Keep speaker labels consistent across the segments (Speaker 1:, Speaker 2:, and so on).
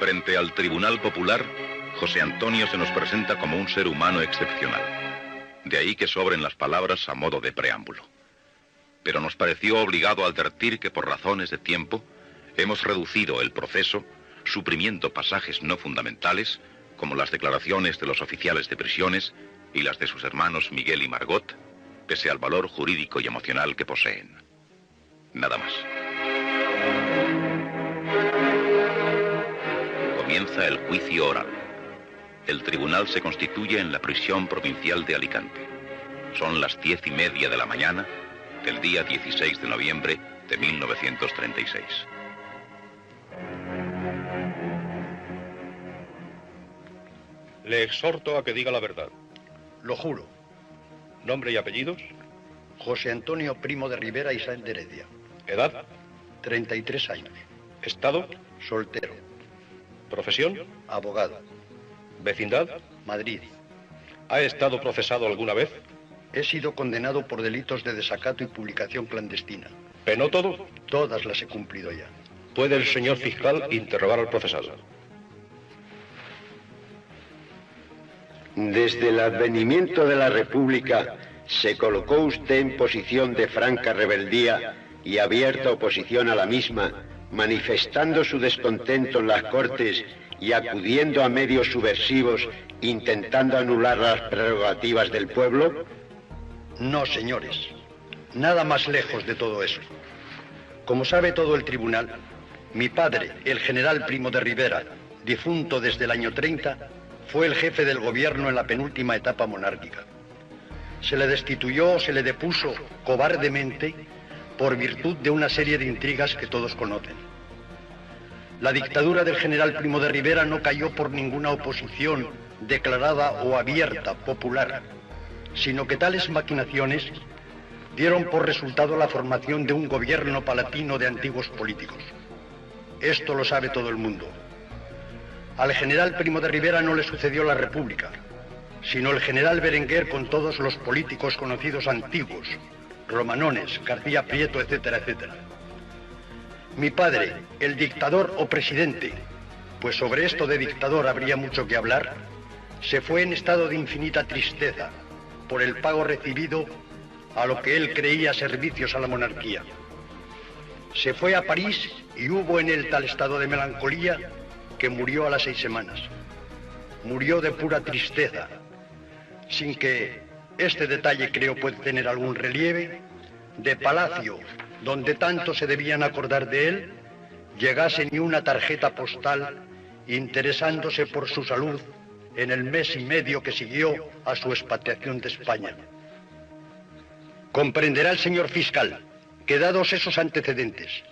Speaker 1: Frente al Tribunal Popular, José Antonio se nos presenta como un ser humano excepcional. De ahí que sobren las palabras a modo de preámbulo. Pero nos pareció obligado advertir que por razones de tiempo hemos reducido el proceso, suprimiendo pasajes no fundamentales, como las declaraciones de los oficiales de prisiones y las de sus hermanos Miguel y Margot, pese al valor jurídico y emocional que poseen. Nada más. Comienza el juicio oral. El tribunal se constituye en la prisión provincial de Alicante. Son las 10:30 de la mañana del día 16 de noviembre de 1936.
Speaker 2: Le exhorto a que diga la verdad.
Speaker 3: Lo juro.
Speaker 2: ¿Nombre y apellidos?
Speaker 3: José Antonio Primo de Rivera y Sáenz de Heredia.
Speaker 2: ¿Edad?
Speaker 3: 33 años.
Speaker 2: ¿Estado?
Speaker 3: Soltero.
Speaker 2: ¿Profesión?
Speaker 3: Abogado.
Speaker 2: ¿Vecindad?
Speaker 3: Madrid.
Speaker 2: ¿Ha estado procesado alguna vez?
Speaker 3: He sido condenado por delitos de desacato y publicación clandestina.
Speaker 2: ¿Penó todo?
Speaker 3: Todas las he cumplido ya.
Speaker 2: Puede el señor fiscal interrogar al procesado.
Speaker 4: Desde el advenimiento de la República, ¿se colocó usted en posición de franca rebeldía y abierta oposición a la misma, manifestando su descontento en las Cortes y acudiendo a medios subversivos, intentando anular las prerrogativas del pueblo?
Speaker 3: No, señores. Nada más lejos de todo eso. Como sabe todo el tribunal, mi padre, el general Primo de Rivera, difunto desde el año 30, fue el jefe del gobierno en la penúltima etapa monárquica. Se le destituyó, se le depuso cobardemente por virtud de una serie de intrigas que todos conocen. La dictadura del general Primo de Rivera no cayó por ninguna oposición declarada o abierta, popular, sino que tales maquinaciones dieron por resultado la formación de un gobierno palatino de antiguos políticos. Esto lo sabe todo el mundo. Al general Primo de Rivera no le sucedió la República, sino el general Berenguer con todos los políticos conocidos antiguos, Romanones, García Prieto, etcétera, etcétera. Mi padre, el dictador o presidente, pues sobre esto de dictador habría mucho que hablar, se fue en estado de infinita tristeza por el pago recibido a lo que él creía servicios a la monarquía. Se fue a París y hubo en él tal estado de melancolía que murió a las 6 semanas. Murió de pura tristeza, sin que este detalle creo puede tener algún relieve, de Palacio, donde tanto se debían acordar de él, llegase ni una tarjeta postal interesándose por su salud en el mes y medio que siguió a su expatriación de España. Comprenderá el señor fiscal que dados esos antecedentes,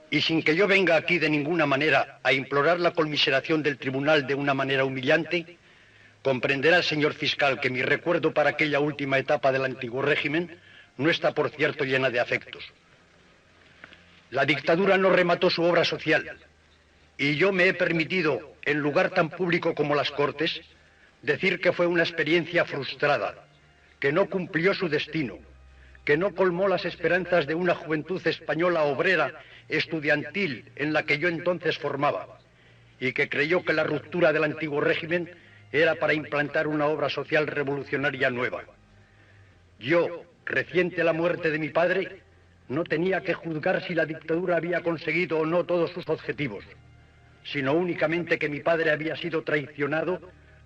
Speaker 3: y sin que yo venga aquí de ninguna manera a implorar la conmiseración del tribunal de una manera humillante, comprenderá el señor fiscal que mi recuerdo para aquella última etapa del antiguo régimen no está, por cierto, llena de afectos. La dictadura no remató su obra social, y yo me he permitido, en lugar tan público como las Cortes, decir que fue una experiencia frustrada, que no cumplió su destino, que no colmó las esperanzas de una juventud española obrera, estudiantil, en la que yo entonces formaba, y que creyó que la ruptura del antiguo régimen era para implantar una obra social revolucionaria nueva. Yo, reciente la muerte de mi padre, no tenía que juzgar si la dictadura había conseguido o no todos sus objetivos, sino únicamente que mi padre había sido traicionado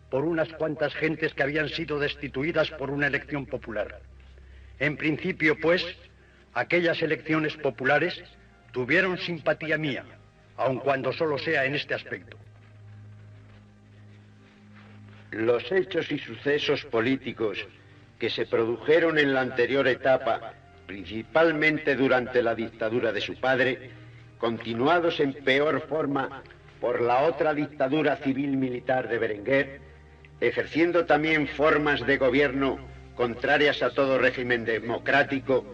Speaker 3: por unas cuantas gentes que habían sido destituidas por una elección popular. En principio, pues, aquellas elecciones populares tuvieron simpatía mía, aun cuando solo sea en este aspecto.
Speaker 4: Los hechos y sucesos políticos que se produjeron en la anterior etapa, principalmente durante la dictadura de su padre, continuados en peor forma por la otra dictadura civil-militar de Berenguer, ejerciendo también formas de gobierno contrarias a todo régimen democrático,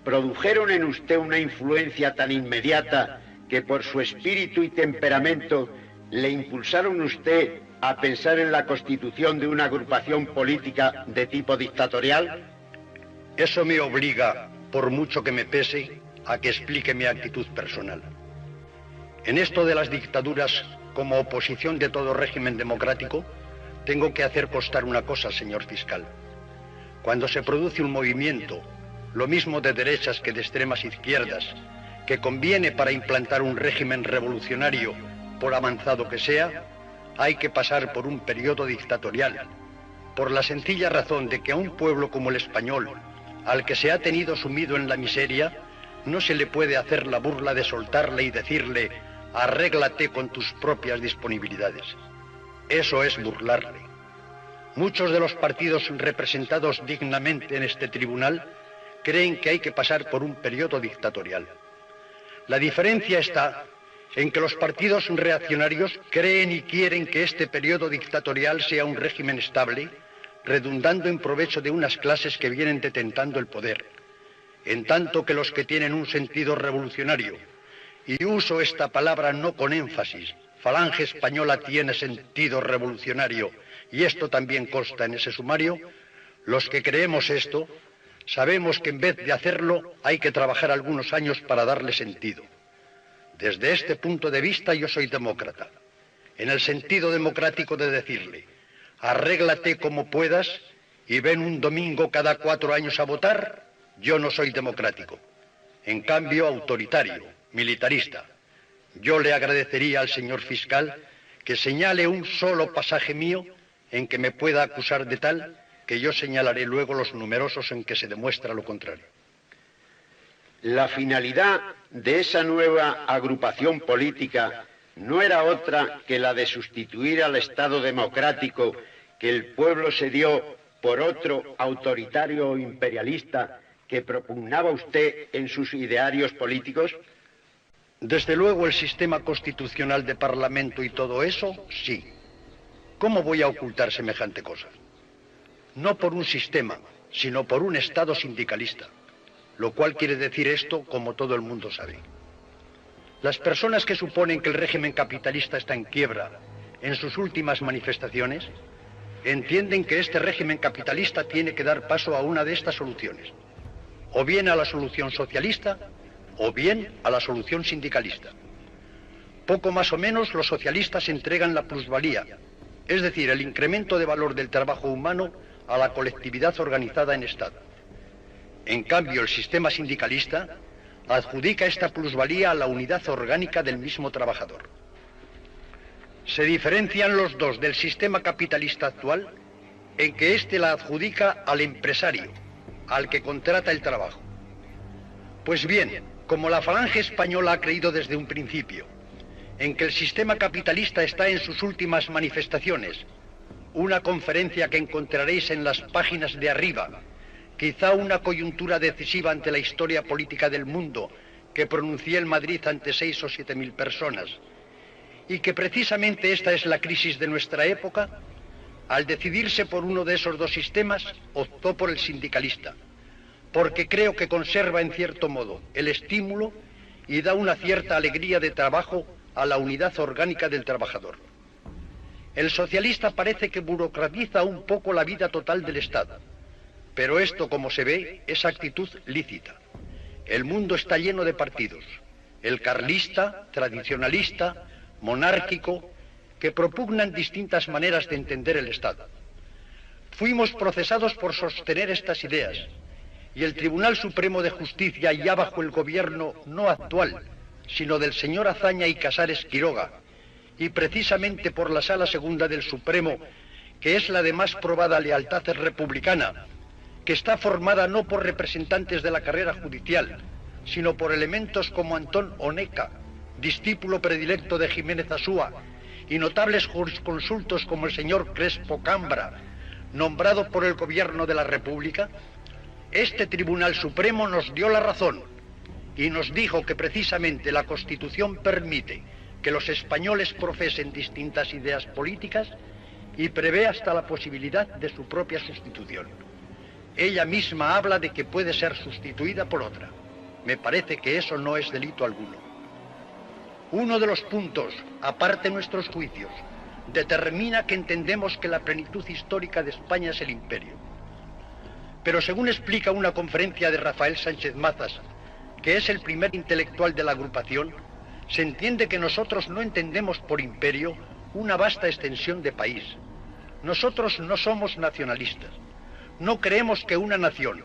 Speaker 4: produjeron en usted una influencia tan inmediata que por su espíritu y temperamento le impulsaron usted a pensar en la constitución de una agrupación política de tipo dictatorial?
Speaker 3: Eso me obliga, por mucho que me pese, a que explique mi actitud personal. En esto de las dictaduras, como oposición de todo régimen democrático, tengo que hacer constar una cosa, señor fiscal. Cuando se produce un movimiento, lo mismo de derechas que de extremas izquierdas, que conviene para implantar un régimen revolucionario, por avanzado que sea, hay que pasar por un periodo dictatorial, por la sencilla razón de que a un pueblo como el español, al que se ha tenido sumido en la miseria, no se le puede hacer la burla de soltarle y decirle: arréglate con tus propias disponibilidades. Eso es burlarle. Muchos de los partidos representados dignamente en este tribunal creen que hay que pasar por un periodo dictatorial. La diferencia está en que los partidos reaccionarios creen y quieren que este periodo dictatorial sea un régimen estable, redundando en provecho de unas clases que vienen detentando el poder, en tanto que los que tienen un sentido revolucionario, y uso esta palabra no con énfasis, Falange Española tiene sentido revolucionario, y esto también consta en ese sumario, los que creemos esto, sabemos que en vez de hacerlo hay que trabajar algunos años para darle sentido. Desde este punto de vista yo soy demócrata, en el sentido democrático de decirle: arréglate como puedas y ven un domingo cada 4 años a votar. Yo no soy democrático, en cambio autoritario, militarista. Yo le agradecería al señor fiscal que señale un solo pasaje mío en que me pueda acusar de tal, que yo señalaré luego los numerosos en que se demuestra lo contrario.
Speaker 4: La finalidad de esa nueva agrupación política no era otra que la de sustituir al Estado democrático que el pueblo se dio por otro autoritario o imperialista que propugnaba usted en sus idearios políticos.
Speaker 3: Desde luego el sistema constitucional de parlamento y todo eso, sí. ¿Cómo voy a ocultar semejante cosa? No por un sistema, sino por un Estado sindicalista, lo cual quiere decir esto, como todo el mundo sabe. Las personas que suponen que el régimen capitalista está en quiebra en sus últimas manifestaciones, entienden que este régimen capitalista tiene que dar paso a una de estas soluciones, o bien a la solución socialista, o bien a la solución sindicalista. Poco más o menos los socialistas entregan la plusvalía, es decir, el incremento de valor del trabajo humano a la colectividad organizada en Estado. En cambio, el sistema sindicalista adjudica esta plusvalía a la unidad orgánica del mismo trabajador. Se diferencian los dos del sistema capitalista actual en que éste la adjudica al empresario, al que contrata el trabajo. Pues bien, como la Falange Española ha creído desde un principio en que el sistema capitalista está en sus últimas manifestaciones, una conferencia que encontraréis en las páginas de arriba, quizá una coyuntura decisiva ante la historia política del mundo que pronuncié en Madrid ante 6 o 7 mil personas, y que precisamente esta es la crisis de nuestra época, al decidirse por uno de esos dos sistemas, optó por el sindicalista, porque creo que conserva en cierto modo el estímulo y da una cierta alegría de trabajo a la unidad orgánica del trabajador. El socialista parece que burocratiza un poco la vida total del Estado, pero esto, como se ve, es actitud lícita. El mundo está lleno de partidos, el carlista, tradicionalista, monárquico, que propugnan distintas maneras de entender el Estado. Fuimos procesados por sostener estas ideas, y el Tribunal Supremo de Justicia, ya bajo el gobierno no actual, sino del señor Azaña y Casares Quiroga, y precisamente por la Sala Segunda del Supremo, que es la de más probada lealtad republicana, que está formada no por representantes de la carrera judicial, sino por elementos como Antón Oneca, discípulo predilecto de Jiménez Asúa, y notables jurisconsultos como el señor Crespo Cambra, nombrado por el gobierno de la República, este Tribunal Supremo nos dio la razón y nos dijo que precisamente la Constitución permite que los españoles profesen distintas ideas políticas y prevé hasta la posibilidad de su propia sustitución. Ella misma habla de que puede ser sustituida por otra. Me parece que eso no es delito alguno. Uno de los puntos, aparte nuestros juicios, determina que entendemos que la plenitud histórica de España es el imperio. Pero según explica una conferencia de Rafael Sánchez Mazas, que es el primer intelectual de la agrupación, Se entiende que nosotros no entendemos por imperio una vasta extensión de país. Nosotros no somos nacionalistas. No creemos que una nación,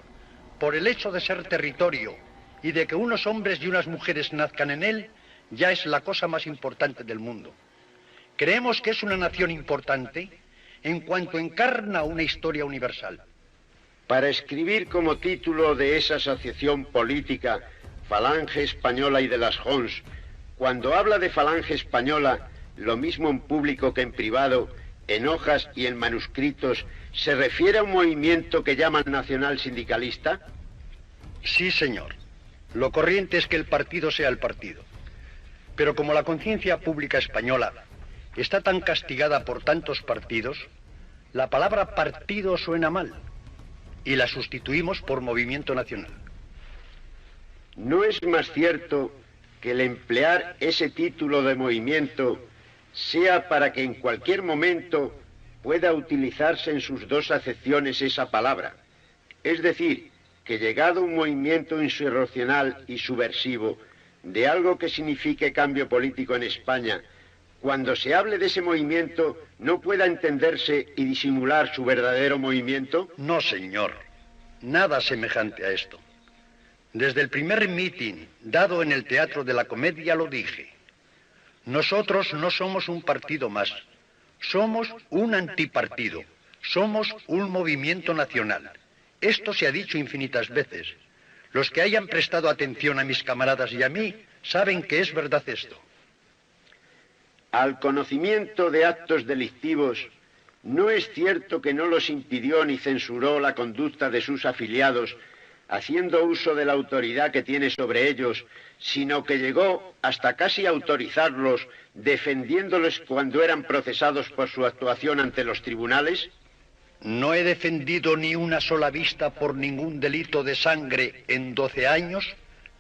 Speaker 3: por el hecho de ser territorio y de que unos hombres y unas mujeres nazcan en él, ya es la cosa más importante del mundo. Creemos que es una nación importante en cuanto encarna una historia universal.
Speaker 4: Para escribir como título de esa asociación política, Falange Española y de las Jons, cuando habla de Falange Española, lo mismo en público que en privado, en hojas y en manuscritos, ¿se refiere a un movimiento que llaman nacional sindicalista?
Speaker 3: Sí, señor. Lo corriente es que el partido sea el partido. Pero como la conciencia pública española está tan castigada por tantos partidos, la palabra partido suena mal y la sustituimos por movimiento nacional.
Speaker 4: ¿No es más cierto que el emplear ese título de movimiento sea para que en cualquier momento pueda utilizarse en sus dos acepciones esa palabra? Es decir, que llegado un movimiento insurreccional y subversivo de algo que signifique cambio político en España, cuando se hable de ese movimiento, ¿no pueda entenderse y disimular su verdadero movimiento?
Speaker 3: No, señor. Nada semejante a esto. Desde el primer mitin dado en el Teatro de la Comedia lo dije. Nosotros no somos un partido más. Somos un antipartido. Somos un movimiento nacional. Esto se ha dicho infinitas veces. Los que hayan prestado atención a mis camaradas y a mí saben que es verdad esto.
Speaker 4: Al conocimiento de actos delictivos, ¿no es cierto que no los impidió ni censuró la conducta de sus afiliados, haciendo uso de la autoridad que tiene sobre ellos, sino que llegó hasta casi autorizarlos, defendiéndoles cuando eran procesados por su actuación ante los tribunales?
Speaker 3: No he defendido ni una sola vista por ningún delito de sangre en 12 años,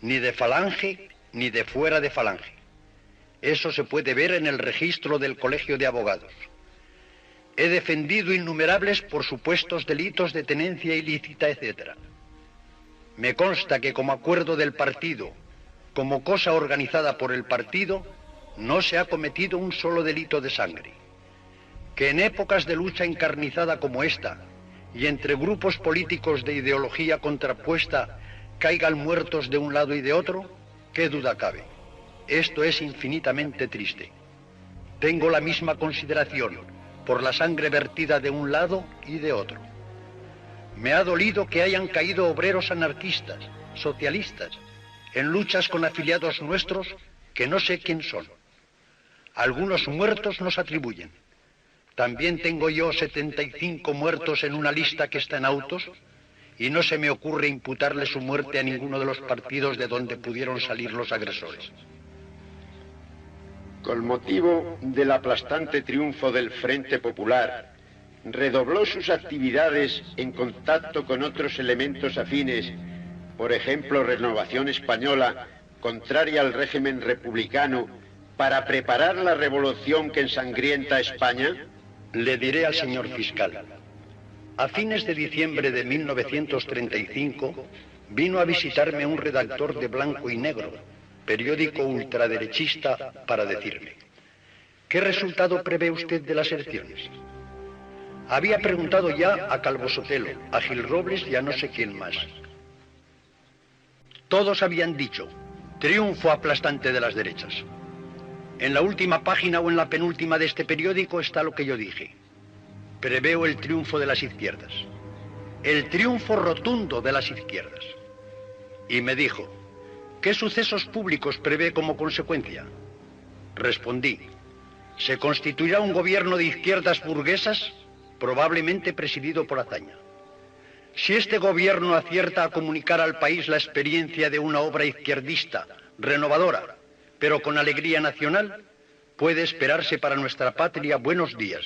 Speaker 3: ni de Falange, ni de fuera de Falange. Eso se puede ver en el registro del Colegio de Abogados. He defendido innumerables por supuestos delitos de tenencia ilícita, etc. Me consta que como acuerdo del partido, como cosa organizada por el partido, no se ha cometido un solo delito de sangre. Que en épocas de lucha encarnizada como esta, y entre grupos políticos de ideología contrapuesta, caigan muertos de un lado y de otro, ¿qué duda cabe? Esto es infinitamente triste. Tengo la misma consideración por la sangre vertida de un lado y de otro. Me ha dolido que hayan caído obreros anarquistas, socialistas, en luchas con afiliados nuestros que no sé quién son. Algunos muertos nos atribuyen. También tengo yo 75 muertos en una lista que está en autos y no se me ocurre imputarle su muerte a ninguno de los partidos de donde pudieron salir los agresores.
Speaker 4: Con motivo del aplastante triunfo del Frente Popular, redobló sus actividades en contacto con otros elementos afines, por ejemplo, Renovación Española, contraria al régimen republicano, para preparar la revolución que ensangrienta España?
Speaker 3: Le diré al señor fiscal. A fines de diciembre de 1935 vino a visitarme un redactor de Blanco y Negro, periódico ultraderechista, para decirme: ¿qué resultado prevé usted de las elecciones? Había preguntado ya a Calvo Sotelo, a Gil Robles y a no sé quién más. Todos habían dicho: triunfo aplastante de las derechas. En la última página o en la penúltima de este periódico está lo que yo dije. Preveo el triunfo de las izquierdas. El triunfo rotundo de las izquierdas. Y me dijo: ¿qué sucesos públicos prevé como consecuencia? Respondí: se constituirá un gobierno de izquierdas burguesas, probablemente presidido por Azaña. Si este gobierno acierta a comunicar al país la experiencia de una obra izquierdista, renovadora, pero con alegría nacional, puede esperarse para nuestra patria buenos días,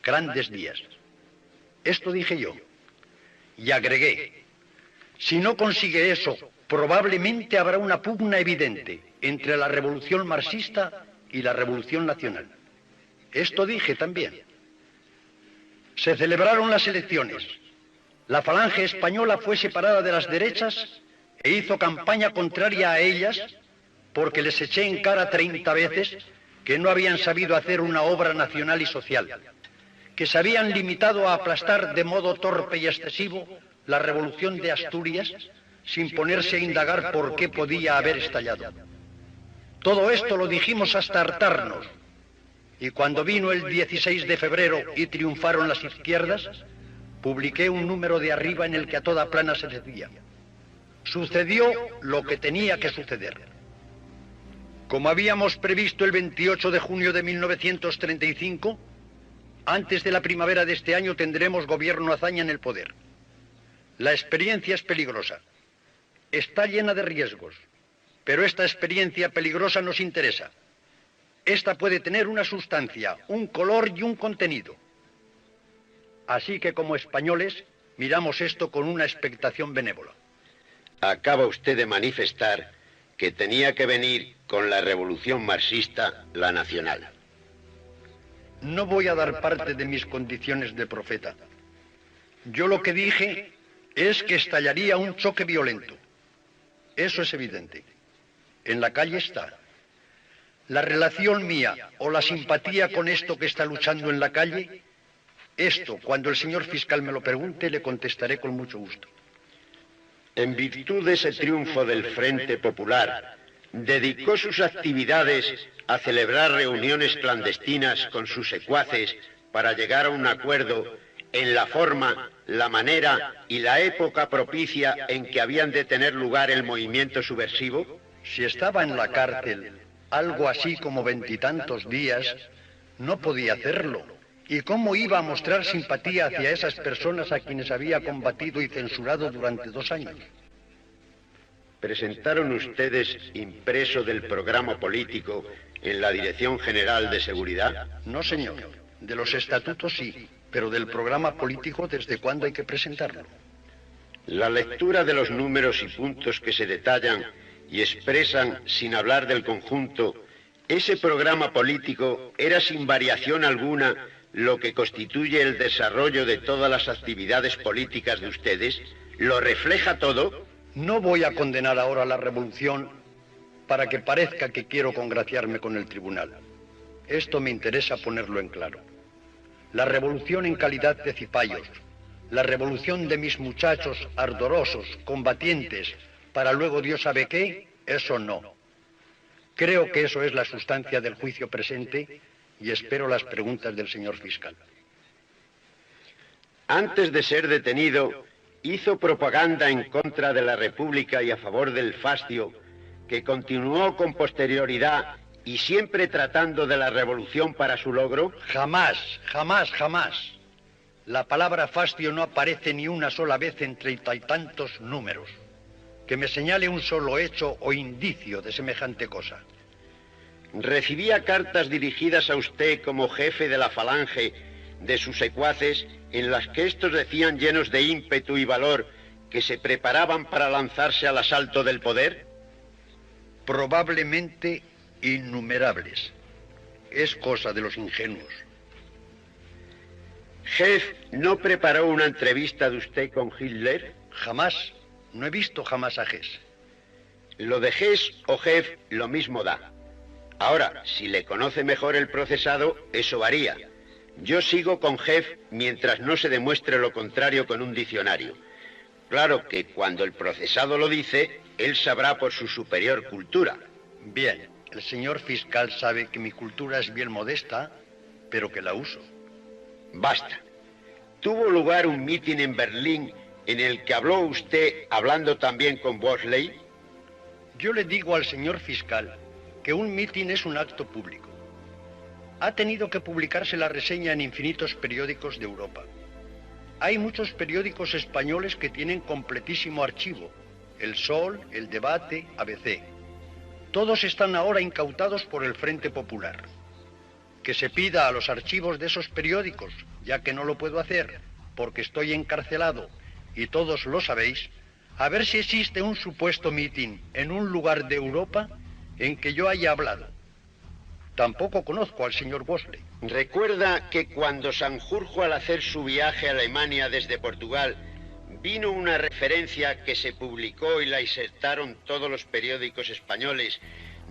Speaker 3: grandes días. Esto dije yo. Y agregué: si no consigue eso, probablemente habrá una pugna evidente entre la revolución marxista y la revolución nacional. Esto dije también. Se celebraron las elecciones. La Falange Española fue separada de las derechas e hizo campaña contraria a ellas, porque les eché en cara 30 veces que no habían sabido hacer una obra nacional y social, que se habían limitado a aplastar de modo torpe y excesivo la revolución de Asturias sin ponerse a indagar por qué podía haber estallado. Todo esto lo dijimos hasta hartarnos, y cuando vino el 16 de febrero y triunfaron las izquierdas, publiqué un número de arriba en el que a toda plana se decía: sucedió lo que tenía que suceder. Como habíamos previsto el 28 de junio de 1935, antes de la primavera de este año tendremos gobierno hazaña en el poder. La experiencia es peligrosa. Está llena de riesgos, pero esta experiencia peligrosa nos interesa. Esta puede tener una sustancia, un color y un contenido. Así que como españoles miramos esto con una expectación benévola.
Speaker 4: Acaba usted de manifestar que tenía que venir con la revolución marxista, la nacional.
Speaker 3: No voy a dar parte de mis condiciones de profeta. Yo lo que dije es que estallaría un choque violento. Eso es evidente. En la calle está. La relación mía o la simpatía con esto que está luchando en la calle, esto, cuando el señor fiscal me lo pregunte, le contestaré con mucho gusto.
Speaker 4: En virtud de ese triunfo del Frente Popular, dedicó sus actividades a celebrar reuniones clandestinas con sus secuaces para llegar a un acuerdo en la forma, la manera y la época propicia en que habían de tener lugar el movimiento subversivo.
Speaker 3: Si estaba en la cárcel algo así como 20 y tantos días, no podía hacerlo. ¿Y cómo iba a mostrar simpatía hacia esas personas a quienes había combatido y censurado durante 2 años?
Speaker 4: ¿Presentaron ustedes impreso del programa político en la Dirección General de Seguridad?
Speaker 3: No, señor. De los estatutos sí, pero del programa político, ¿desde cuándo hay que presentarlo?
Speaker 4: La lectura de los números y puntos que se detallan y expresan, sin hablar del conjunto, ese programa político era sin variación alguna lo que constituye el desarrollo de todas las actividades políticas de ustedes. ¿Lo refleja todo?
Speaker 3: No voy a condenar ahora la revolución para que parezca que quiero congraciarme con el tribunal. Esto me interesa ponerlo en claro. La revolución en calidad de cipayos, la revolución de mis muchachos ardorosos, combatientes, para luego Dios sabe qué, eso no. Creo que eso es la sustancia del juicio presente y espero las preguntas del señor fiscal.
Speaker 4: Antes de ser detenido, hizo propaganda en contra de la República y a favor del fascio, que continuó con posterioridad y siempre tratando de la revolución para su logro.
Speaker 3: Jamás, jamás, jamás. La palabra fascio no aparece ni una sola vez en 30 y tantos números. Que me señale un solo hecho o indicio de semejante cosa.
Speaker 4: Recibía cartas dirigidas a usted como jefe de la falange de sus secuaces, en las que estos decían, llenos de ímpetu y valor, que se preparaban para lanzarse al asalto del poder.
Speaker 3: Probablemente innumerables. Es cosa de los ingenuos.
Speaker 4: ¿Hess no preparó una entrevista de usted con Hitler?
Speaker 3: Jamás. No he visto jamás a Hess.
Speaker 4: Lo de Hess o Hess lo mismo da. Ahora, si le conoce mejor el procesado, eso varía. Yo sigo con Hess mientras no se demuestre lo contrario con un diccionario. Claro que cuando el procesado lo dice, él sabrá por su superior cultura.
Speaker 3: Bien, el señor fiscal sabe que mi cultura es bien modesta, pero que la uso.
Speaker 4: Basta. Tuvo lugar un mitin en Berlín en el que habló usted hablando también con Bosley.
Speaker 3: Yo le digo al señor fiscal que un mitin es un acto público. Ha tenido que publicarse la reseña en infinitos periódicos de Europa. Hay muchos periódicos españoles que tienen completísimo archivo. El Sol, El Debate, ABC. Todos están ahora incautados por el Frente Popular. Que se pida a los archivos de esos periódicos, ya que no lo puedo hacer, porque estoy encarcelado, y todos lo sabéis, a ver si existe un supuesto mitin en un lugar de Europa en que yo haya hablado. Tampoco conozco al señor Bosley.
Speaker 4: ¿Recuerda que cuando Sanjurjo, al hacer su viaje a Alemania desde Portugal, vino una referencia que se publicó y la insertaron todos los periódicos españoles,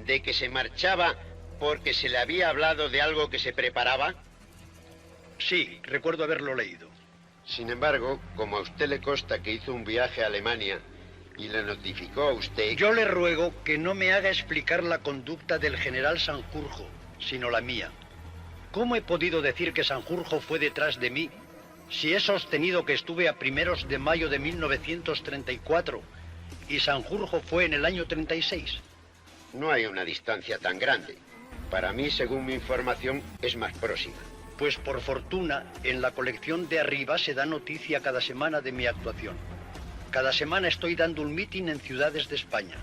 Speaker 4: de que se marchaba porque se le había hablado de algo que se preparaba?
Speaker 3: Sí, recuerdo haberlo leído.
Speaker 4: Sin embargo, como a usted le consta que hizo un viaje a Alemania y le notificó a usted...
Speaker 3: Yo le ruego que no me haga explicar la conducta del general Sanjurjo, sino la mía. ¿Cómo he podido decir que Sanjurjo fue detrás de mí si he sostenido que estuve a primeros de mayo de 1934 y Sanjurjo fue en el año 36?
Speaker 4: No hay una distancia tan grande. Para mí, según mi información, es más próxima.
Speaker 3: Pues por fortuna, en la colección de arriba se da noticia cada semana de mi actuación. Cada semana estoy dando un mitin en ciudades de España.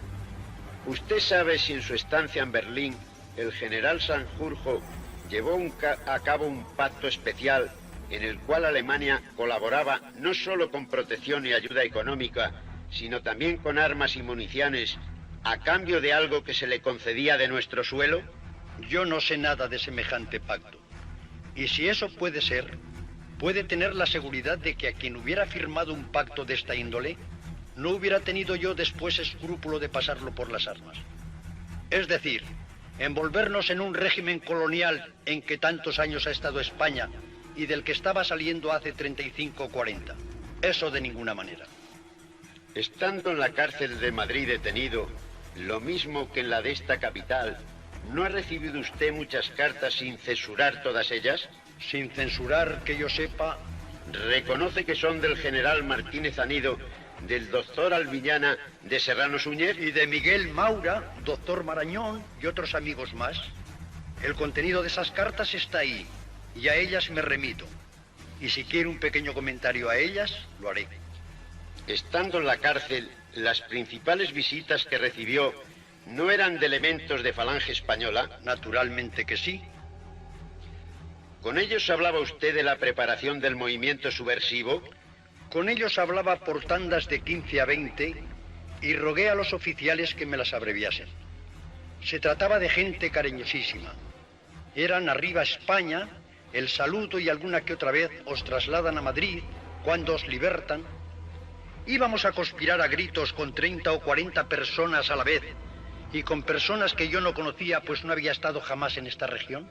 Speaker 4: ¿Usted sabe si en su estancia en Berlín el general Sanjurjo llevó a cabo un pacto especial en el cual Alemania colaboraba no solo con protección y ayuda económica, sino también con armas y municiones a cambio de algo que se le concedía de nuestro suelo?
Speaker 3: Yo no sé nada de semejante pacto. Y si eso puede ser, puede tener la seguridad de que a quien hubiera firmado un pacto de esta índole, no hubiera tenido yo después escrúpulo de pasarlo por las armas. Es decir, envolvernos en un régimen colonial en que tantos años ha estado España y del que estaba saliendo hace 35 o 40. Eso de ninguna manera.
Speaker 4: Estando en la cárcel de Madrid detenido, lo mismo que en la de esta capital, ¿no ha recibido usted muchas cartas sin censurar todas ellas?
Speaker 3: Sin censurar, que yo sepa.
Speaker 4: ¿Reconoce que son del general Martínez Anido, del doctor Alviñana, de Serrano Súñez?
Speaker 3: Y de Miguel Maura, doctor Marañón y otros amigos más. El contenido de esas cartas está ahí, y a ellas me remito. Y si quiere un pequeño comentario a ellas, lo haré.
Speaker 4: Estando en la cárcel, las principales visitas que recibió ¿no eran de elementos de Falange Española?
Speaker 3: Naturalmente que sí.
Speaker 4: ¿Con ellos hablaba usted de la preparación del movimiento subversivo?
Speaker 3: Con ellos hablaba por tandas de 15 a 20 y rogué a los oficiales que me las abreviasen. Se trataba de gente cariñosísima. Eran arriba España, el saludo y alguna que otra vez os trasladan a Madrid, cuando os libertan. Íbamos a conspirar a gritos con 30 o 40 personas a la vez y con personas que yo no conocía, pues no había estado jamás en esta región.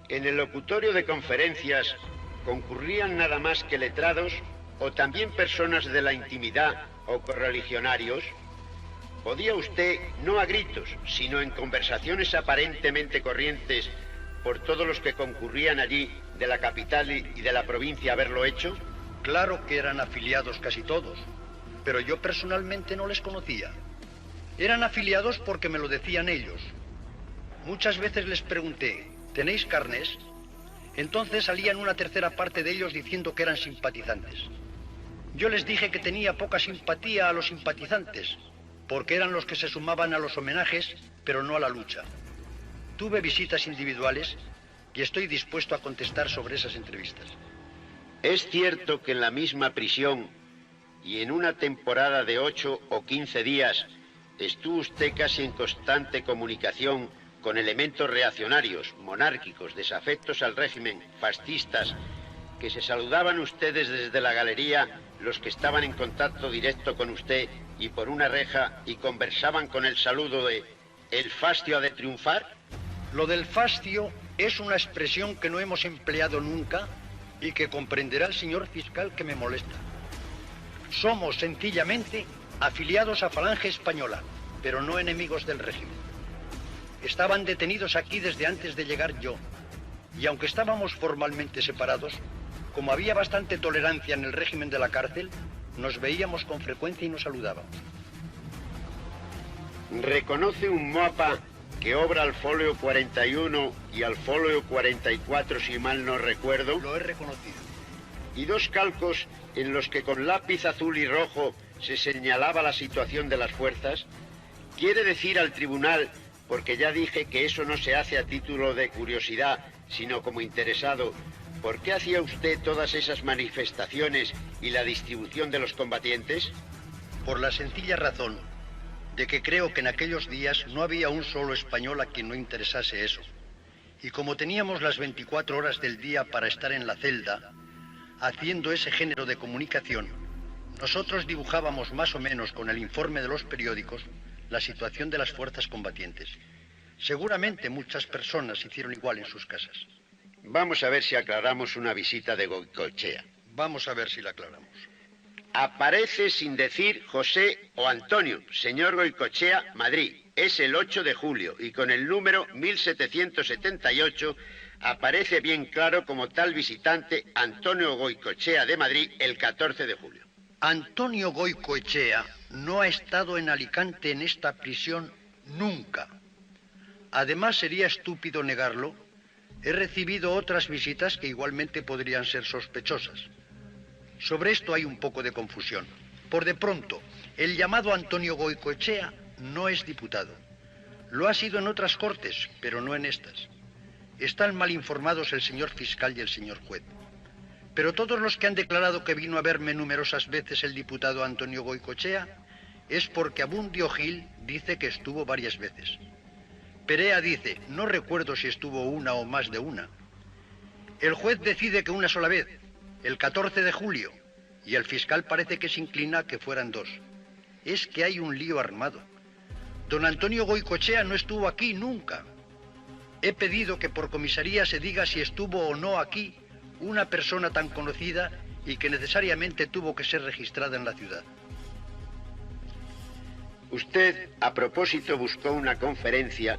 Speaker 4: ¿En el locutorio de conferencias concurrían nada más que letrados o también personas de la intimidad o correligionarios? ¿Podía usted, no a gritos, sino en conversaciones aparentemente corrientes por todos los que concurrían allí de la capital y de la provincia, haberlo hecho?
Speaker 3: Claro que eran afiliados casi todos, pero yo personalmente no les conocía. Eran afiliados porque me lo decían ellos. Muchas veces les pregunté, ¿tenéis carnés? Entonces salían una tercera parte de ellos diciendo que eran simpatizantes. Yo les dije que tenía poca simpatía a los simpatizantes, porque eran los que se sumaban a los homenajes, pero no a la lucha. Tuve visitas individuales y estoy dispuesto a contestar sobre esas entrevistas.
Speaker 4: ¿Es cierto que en la misma prisión y en una temporada de 8 o 15 días estuvo usted casi en constante comunicación con elementos reaccionarios, monárquicos, desafectos al régimen, fascistas, que se saludaban ustedes desde la galería, los que estaban en contacto directo con usted y por una reja y conversaban con el saludo de «¿El fastio ha de triunfar»?
Speaker 3: Lo del fastio es una expresión que no hemos empleado nunca y que comprenderá el señor fiscal que me molesta. Somos sencillamente afiliados a Falange Española, pero no enemigos del régimen. Estaban detenidos aquí desde antes de llegar yo, y aunque estábamos formalmente separados, como había bastante tolerancia en el régimen de la cárcel, nos veíamos con frecuencia y nos saludábamos.
Speaker 4: ¿Reconoce un mapa que obra al folio 41 y al folio 44, si mal no recuerdo?
Speaker 3: Lo he reconocido.
Speaker 4: Y dos calcos en los que con lápiz azul y rojo se señalaba la situación de las fuerzas. ¿Quiere decir al tribunal, porque ya dije que eso no se hace a título de curiosidad, sino como interesado, por qué hacía usted todas esas manifestaciones y la distribución de los combatientes?
Speaker 3: Por la sencilla razón de que creo que en aquellos días no había un solo español a quien no interesase eso. Y como teníamos las 24 horas del día para estar en la celda, haciendo ese género de comunicación, nosotros dibujábamos más o menos con el informe de los periódicos la situación de las fuerzas combatientes. Seguramente muchas personas hicieron igual en sus casas.
Speaker 4: Vamos a ver si aclaramos una visita de Goicoechea.
Speaker 3: Vamos a ver si la aclaramos.
Speaker 4: Aparece sin decir José o Antonio, señor Goicoechea, Madrid. Es el 8 de julio y con el número 1778 aparece bien claro como tal visitante Antonio Goicoechea de Madrid el 14 de julio.
Speaker 3: Antonio Goicoechea no ha estado en Alicante en esta prisión nunca. Además, sería estúpido negarlo. He recibido otras visitas que igualmente podrían ser sospechosas. Sobre esto hay un poco de confusión. Por de pronto, el llamado Antonio Goicoechea no es diputado. Lo ha sido en otras cortes, pero no en estas. Están mal informados el señor fiscal y el señor juez. Pero todos los que han declarado que vino a verme numerosas veces el diputado Antonio Goicoechea es porque Abundio Gil dice que estuvo varias veces. Perea dice, no recuerdo si estuvo una o más de una. El juez decide que una sola vez, el 14 de julio, y el fiscal parece que se inclina a que fueran dos. Es que hay un lío armado. Don Antonio Goicoechea no estuvo aquí nunca. He pedido que por comisaría se diga si estuvo o no aquí una persona tan conocida y que necesariamente tuvo que ser registrada en la ciudad.
Speaker 4: Usted, a propósito, buscó una conferencia,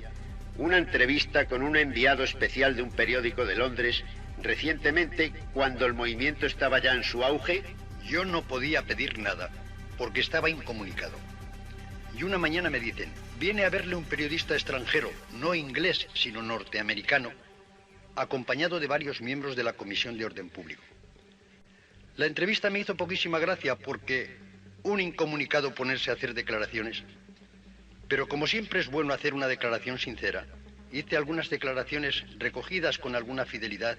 Speaker 4: una entrevista con un enviado especial de un periódico de Londres recientemente, cuando el movimiento estaba ya en su auge.
Speaker 3: Yo no podía pedir nada, porque estaba incomunicado. Y una mañana me dicen, viene a verle un periodista extranjero, no inglés, sino norteamericano, acompañado de varios miembros de la Comisión de Orden Público. La entrevista me hizo poquísima gracia porque un incomunicado ponerse a hacer declaraciones. Pero como siempre es bueno hacer una declaración sincera, hice algunas declaraciones recogidas con alguna fidelidad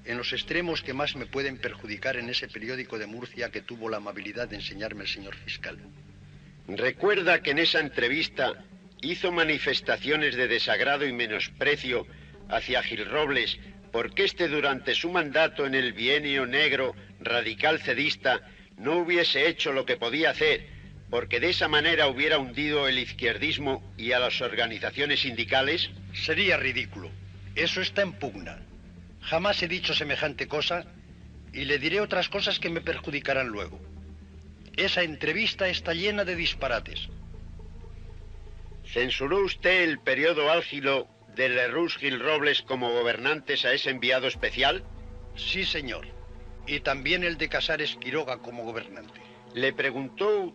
Speaker 3: en los extremos que más me pueden perjudicar en ese periódico de Murcia que tuvo la amabilidad de enseñarme el señor fiscal.
Speaker 4: Recuerda que en esa entrevista hizo manifestaciones de desagrado y menosprecio hacia Gil Robles porque éste durante su mandato en el bienio negro radical cedista no hubiese hecho lo que podía hacer, porque de esa manera hubiera hundido el izquierdismo y a las organizaciones sindicales.
Speaker 3: Sería ridículo. Eso está en pugna. Jamás he dicho semejante cosa y le diré otras cosas que me perjudicarán luego. Esa entrevista está llena de disparates.
Speaker 4: ¿Censuró usted el periodo álgido de Lerroux Gil Robles como gobernantes a ese enviado especial?
Speaker 3: Sí, señor. Y también el de Casares Quiroga como gobernante.
Speaker 4: ¿Le preguntó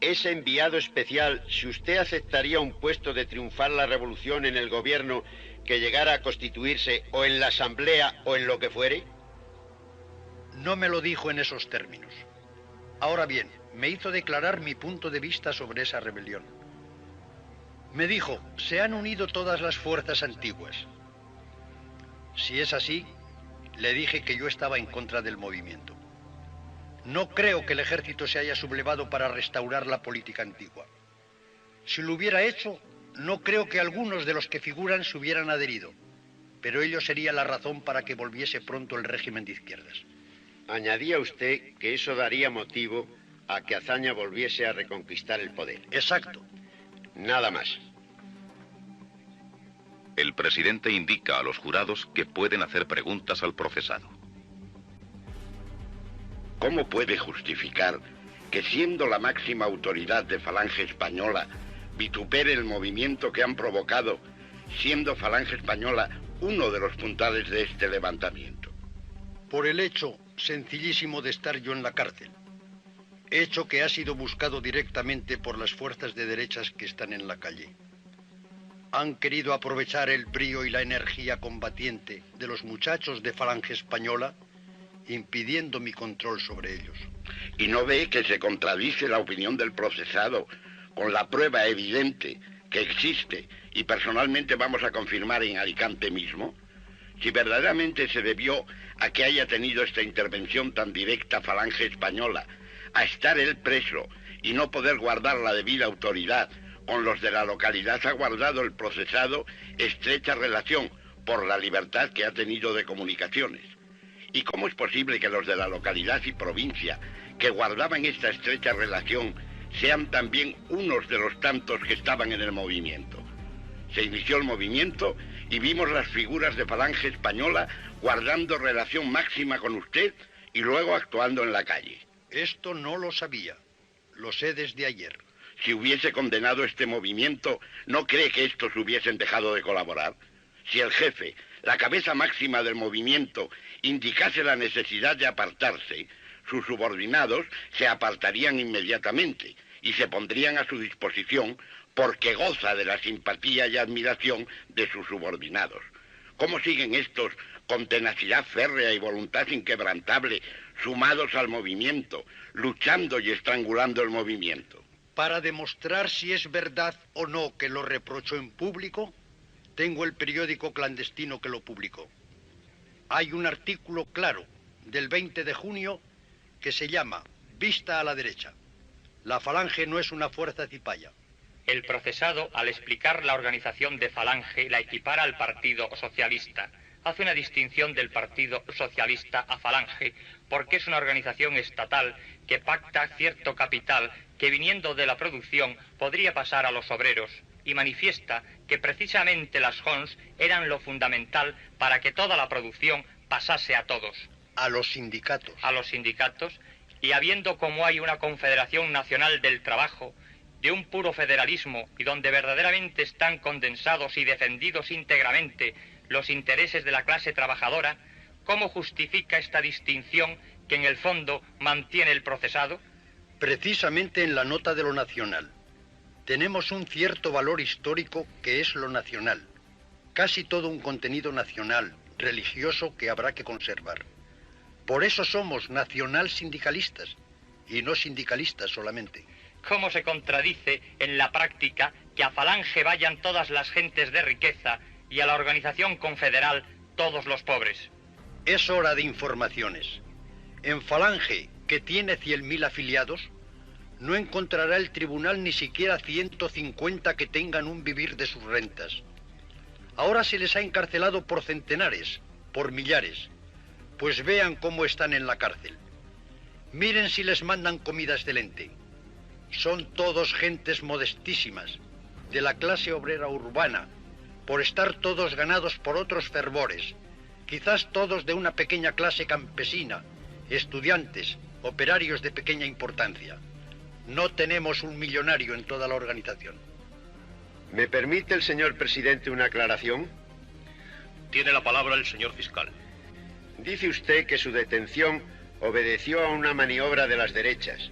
Speaker 4: ese enviado especial si usted aceptaría un puesto de triunfar la revolución en el gobierno que llegara a constituirse o en la asamblea o en lo que fuere?
Speaker 3: No me lo dijo en esos términos. Ahora bien, me hizo declarar mi punto de vista sobre esa rebelión. Me dijo, se han unido todas las fuerzas antiguas. Si es así, le dije que yo estaba en contra del movimiento. No creo que el ejército se haya sublevado para restaurar la política antigua. Si lo hubiera hecho, no creo que algunos de los que figuran se hubieran adherido, pero ello sería la razón para que volviese pronto el régimen de izquierdas.
Speaker 4: Añadía usted que eso daría motivo a que Azaña volviese a reconquistar el poder.
Speaker 3: Exacto.
Speaker 4: Nada más.
Speaker 1: El presidente indica a los jurados que pueden hacer preguntas al procesado.
Speaker 5: ¿Cómo puede justificar que, siendo la máxima autoridad de Falange Española, vitupere el movimiento que han provocado, siendo Falange Española uno de los puntales de este levantamiento?
Speaker 3: Por el hecho sencillísimo de estar yo en la cárcel. Hecho que ha sido buscado directamente por las fuerzas de derechas que están en la calle. Han querido aprovechar el brío y la energía combatiente de los muchachos de Falange Española, impidiendo mi control sobre ellos.
Speaker 5: ¿Y no ve que se contradice la opinión del procesado con la prueba evidente que existe y personalmente vamos a confirmar en Alicante mismo? Si verdaderamente se debió a que haya tenido esta intervención tan directa Falange Española, a estar él preso y no poder guardar la debida autoridad con los de la localidad, ha guardado el procesado estrecha relación por la libertad que ha tenido de comunicaciones. ¿Y cómo es posible que los de la localidad y provincia que guardaban esta estrecha relación sean también unos de los tantos que estaban en el movimiento. Se inició el movimiento y vimos las figuras de Falange Española guardando relación máxima con usted y luego actuando en la calle.
Speaker 3: Esto no lo sabía. Lo sé desde ayer.
Speaker 5: Si hubiese condenado este movimiento, ¿no cree que estos hubiesen dejado de colaborar? Si el jefe, la cabeza máxima del movimiento, indicase la necesidad de apartarse, sus subordinados se apartarían inmediatamente y se pondrían a su disposición porque goza de la simpatía y admiración de sus subordinados. ¿Cómo siguen estos con tenacidad férrea y voluntad inquebrantable, sumados al movimiento, luchando y estrangulando el movimiento?
Speaker 3: Para demostrar si es verdad o no que lo reprochó en público, tengo el periódico clandestino que lo publicó. Hay un artículo claro del 20 de junio que se llama Vista a la derecha. La Falange no es una fuerza cipaya.
Speaker 6: El procesado, al explicar la organización de Falange, la equipara al Partido Socialista. Hace una distinción del Partido Socialista a Falange porque es una organización estatal que pacta cierto capital que viniendo de la producción podría pasar a los obreros y manifiesta que precisamente las JONS eran lo fundamental para que toda la producción pasase a todos.
Speaker 3: A los sindicatos.
Speaker 6: A los sindicatos, y habiendo como hay una Confederación Nacional del Trabajo, de un puro federalismo y donde verdaderamente están condensados y defendidos íntegramente los intereses de la clase trabajadora, ¿cómo justifica esta distinción que en el fondo mantiene el procesado?
Speaker 3: Precisamente en la nota de lo nacional. Tenemos un cierto valor histórico que es lo nacional. Casi todo un contenido nacional, religioso que habrá que conservar. Por eso somos nacional sindicalistas y no sindicalistas solamente.
Speaker 6: ¿Cómo se contradice en la práctica que a Falange vayan todas las gentes de riqueza y a la organización confederal todos los pobres?
Speaker 3: Es hora de informaciones. En Falange, que tiene 100.000 afiliados, no encontrará el tribunal ni siquiera 150 que tengan un vivir de sus rentas. Ahora se les ha encarcelado por centenares, por millares. Pues vean cómo están en la cárcel. Miren si les mandan comida excelente. Son todos gentes modestísimas, de la clase obrera urbana, por estar todos ganados por otros fervores, quizás todos de una pequeña clase campesina, estudiantes, operarios de pequeña importancia. No tenemos un millonario en toda la organización.
Speaker 4: ¿Me permite el señor presidente una aclaración?
Speaker 2: Tiene la palabra el señor fiscal.
Speaker 4: Dice usted que su detención obedeció a una maniobra de las derechas.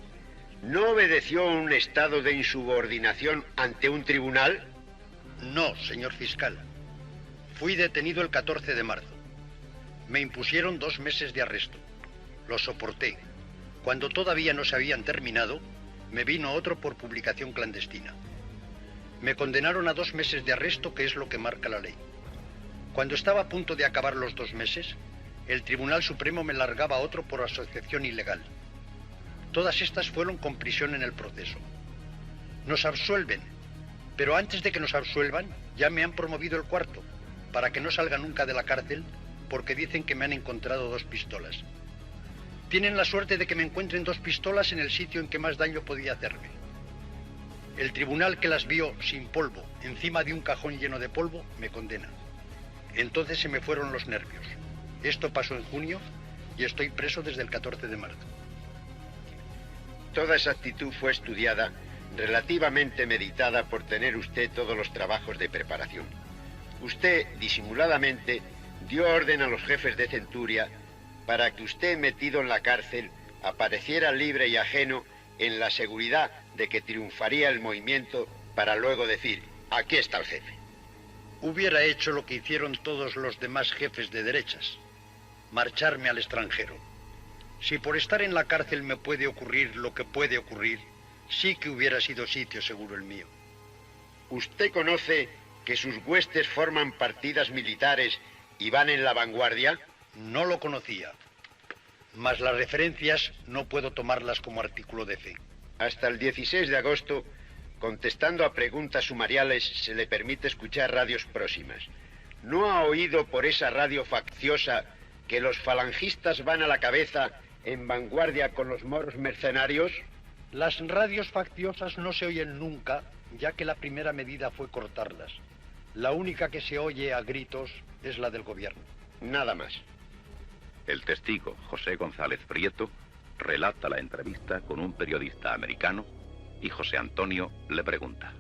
Speaker 4: ¿No obedeció a un estado de insubordinación ante un tribunal?
Speaker 3: No, señor fiscal. Fui detenido el 14 de marzo. Me impusieron 2 meses de arresto. Lo soporté. Cuando todavía no se habían terminado, me vino otro por publicación clandestina. Me condenaron a 2 meses de arresto, que es lo que marca la ley. Cuando estaba a punto de acabar los 2 meses, el Tribunal Supremo me largaba a otro por asociación ilegal. Todas estas fueron con prisión en el proceso. Nos absuelven, pero antes de que nos absuelvan, ya me han promovido el 4º, para que no salga nunca de la cárcel, porque dicen que me han encontrado 2 pistolas. Tienen la suerte de que me encuentren 2 pistolas en el sitio en que más daño podía hacerme. El tribunal que las vio sin polvo, encima de un cajón lleno de polvo, me condena. Entonces se me fueron los nervios. Esto pasó en junio y estoy preso desde el 14 de marzo.
Speaker 4: Toda esa actitud fue estudiada, relativamente meditada por tener usted todos los trabajos de preparación. Usted, disimuladamente, dio orden a los jefes de centuria para que usted, metido en la cárcel, apareciera libre y ajeno en la seguridad de que triunfaría el movimiento para luego decir, aquí está el jefe.
Speaker 3: Hubiera hecho lo que hicieron todos los demás jefes de derechas, marcharme al extranjero. Si por estar en la cárcel me puede ocurrir lo que puede ocurrir, sí que hubiera sido sitio seguro el mío.
Speaker 4: ¿Usted conoce que sus huestes forman partidas militares y van en la vanguardia?
Speaker 3: No lo conocía, mas las referencias no puedo tomarlas como artículo de fe.
Speaker 4: Hasta el 16 de agosto, contestando a preguntas sumariales, se le permite escuchar radios próximas. ¿No ha oído por esa radio facciosa que los falangistas van a la cabeza en vanguardia con los moros mercenarios?
Speaker 3: Las radios facciosas no se oyen nunca, ya que la primera medida fue cortarlas. La única que se oye a gritos es la del gobierno.
Speaker 4: Nada más.
Speaker 1: El testigo, José González Prieto, relata la entrevista con un periodista americano y José Antonio le pregunta.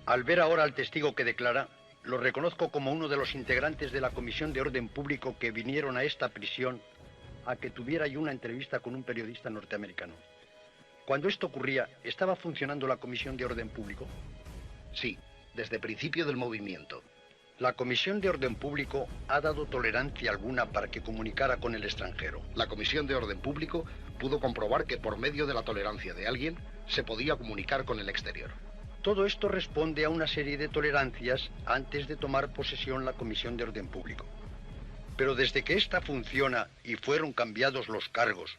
Speaker 3: Al ver ahora al testigo que declara, lo reconozco como uno de los integrantes de la Comisión de Orden Público que vinieron a esta prisión a que tuviera yo una entrevista con un periodista norteamericano. Cuando esto ocurría, ¿estaba funcionando la Comisión de Orden Público?
Speaker 7: Sí, desde el principio del movimiento.
Speaker 3: La Comisión de Orden Público ha dado tolerancia alguna para que comunicara con el extranjero.
Speaker 7: La Comisión de Orden Público pudo comprobar que por medio de la tolerancia de alguien se podía comunicar con el exterior.
Speaker 3: Todo esto responde a una serie de tolerancias antes de tomar posesión la Comisión de Orden Público. Pero desde que esta funciona y fueron cambiados los cargos,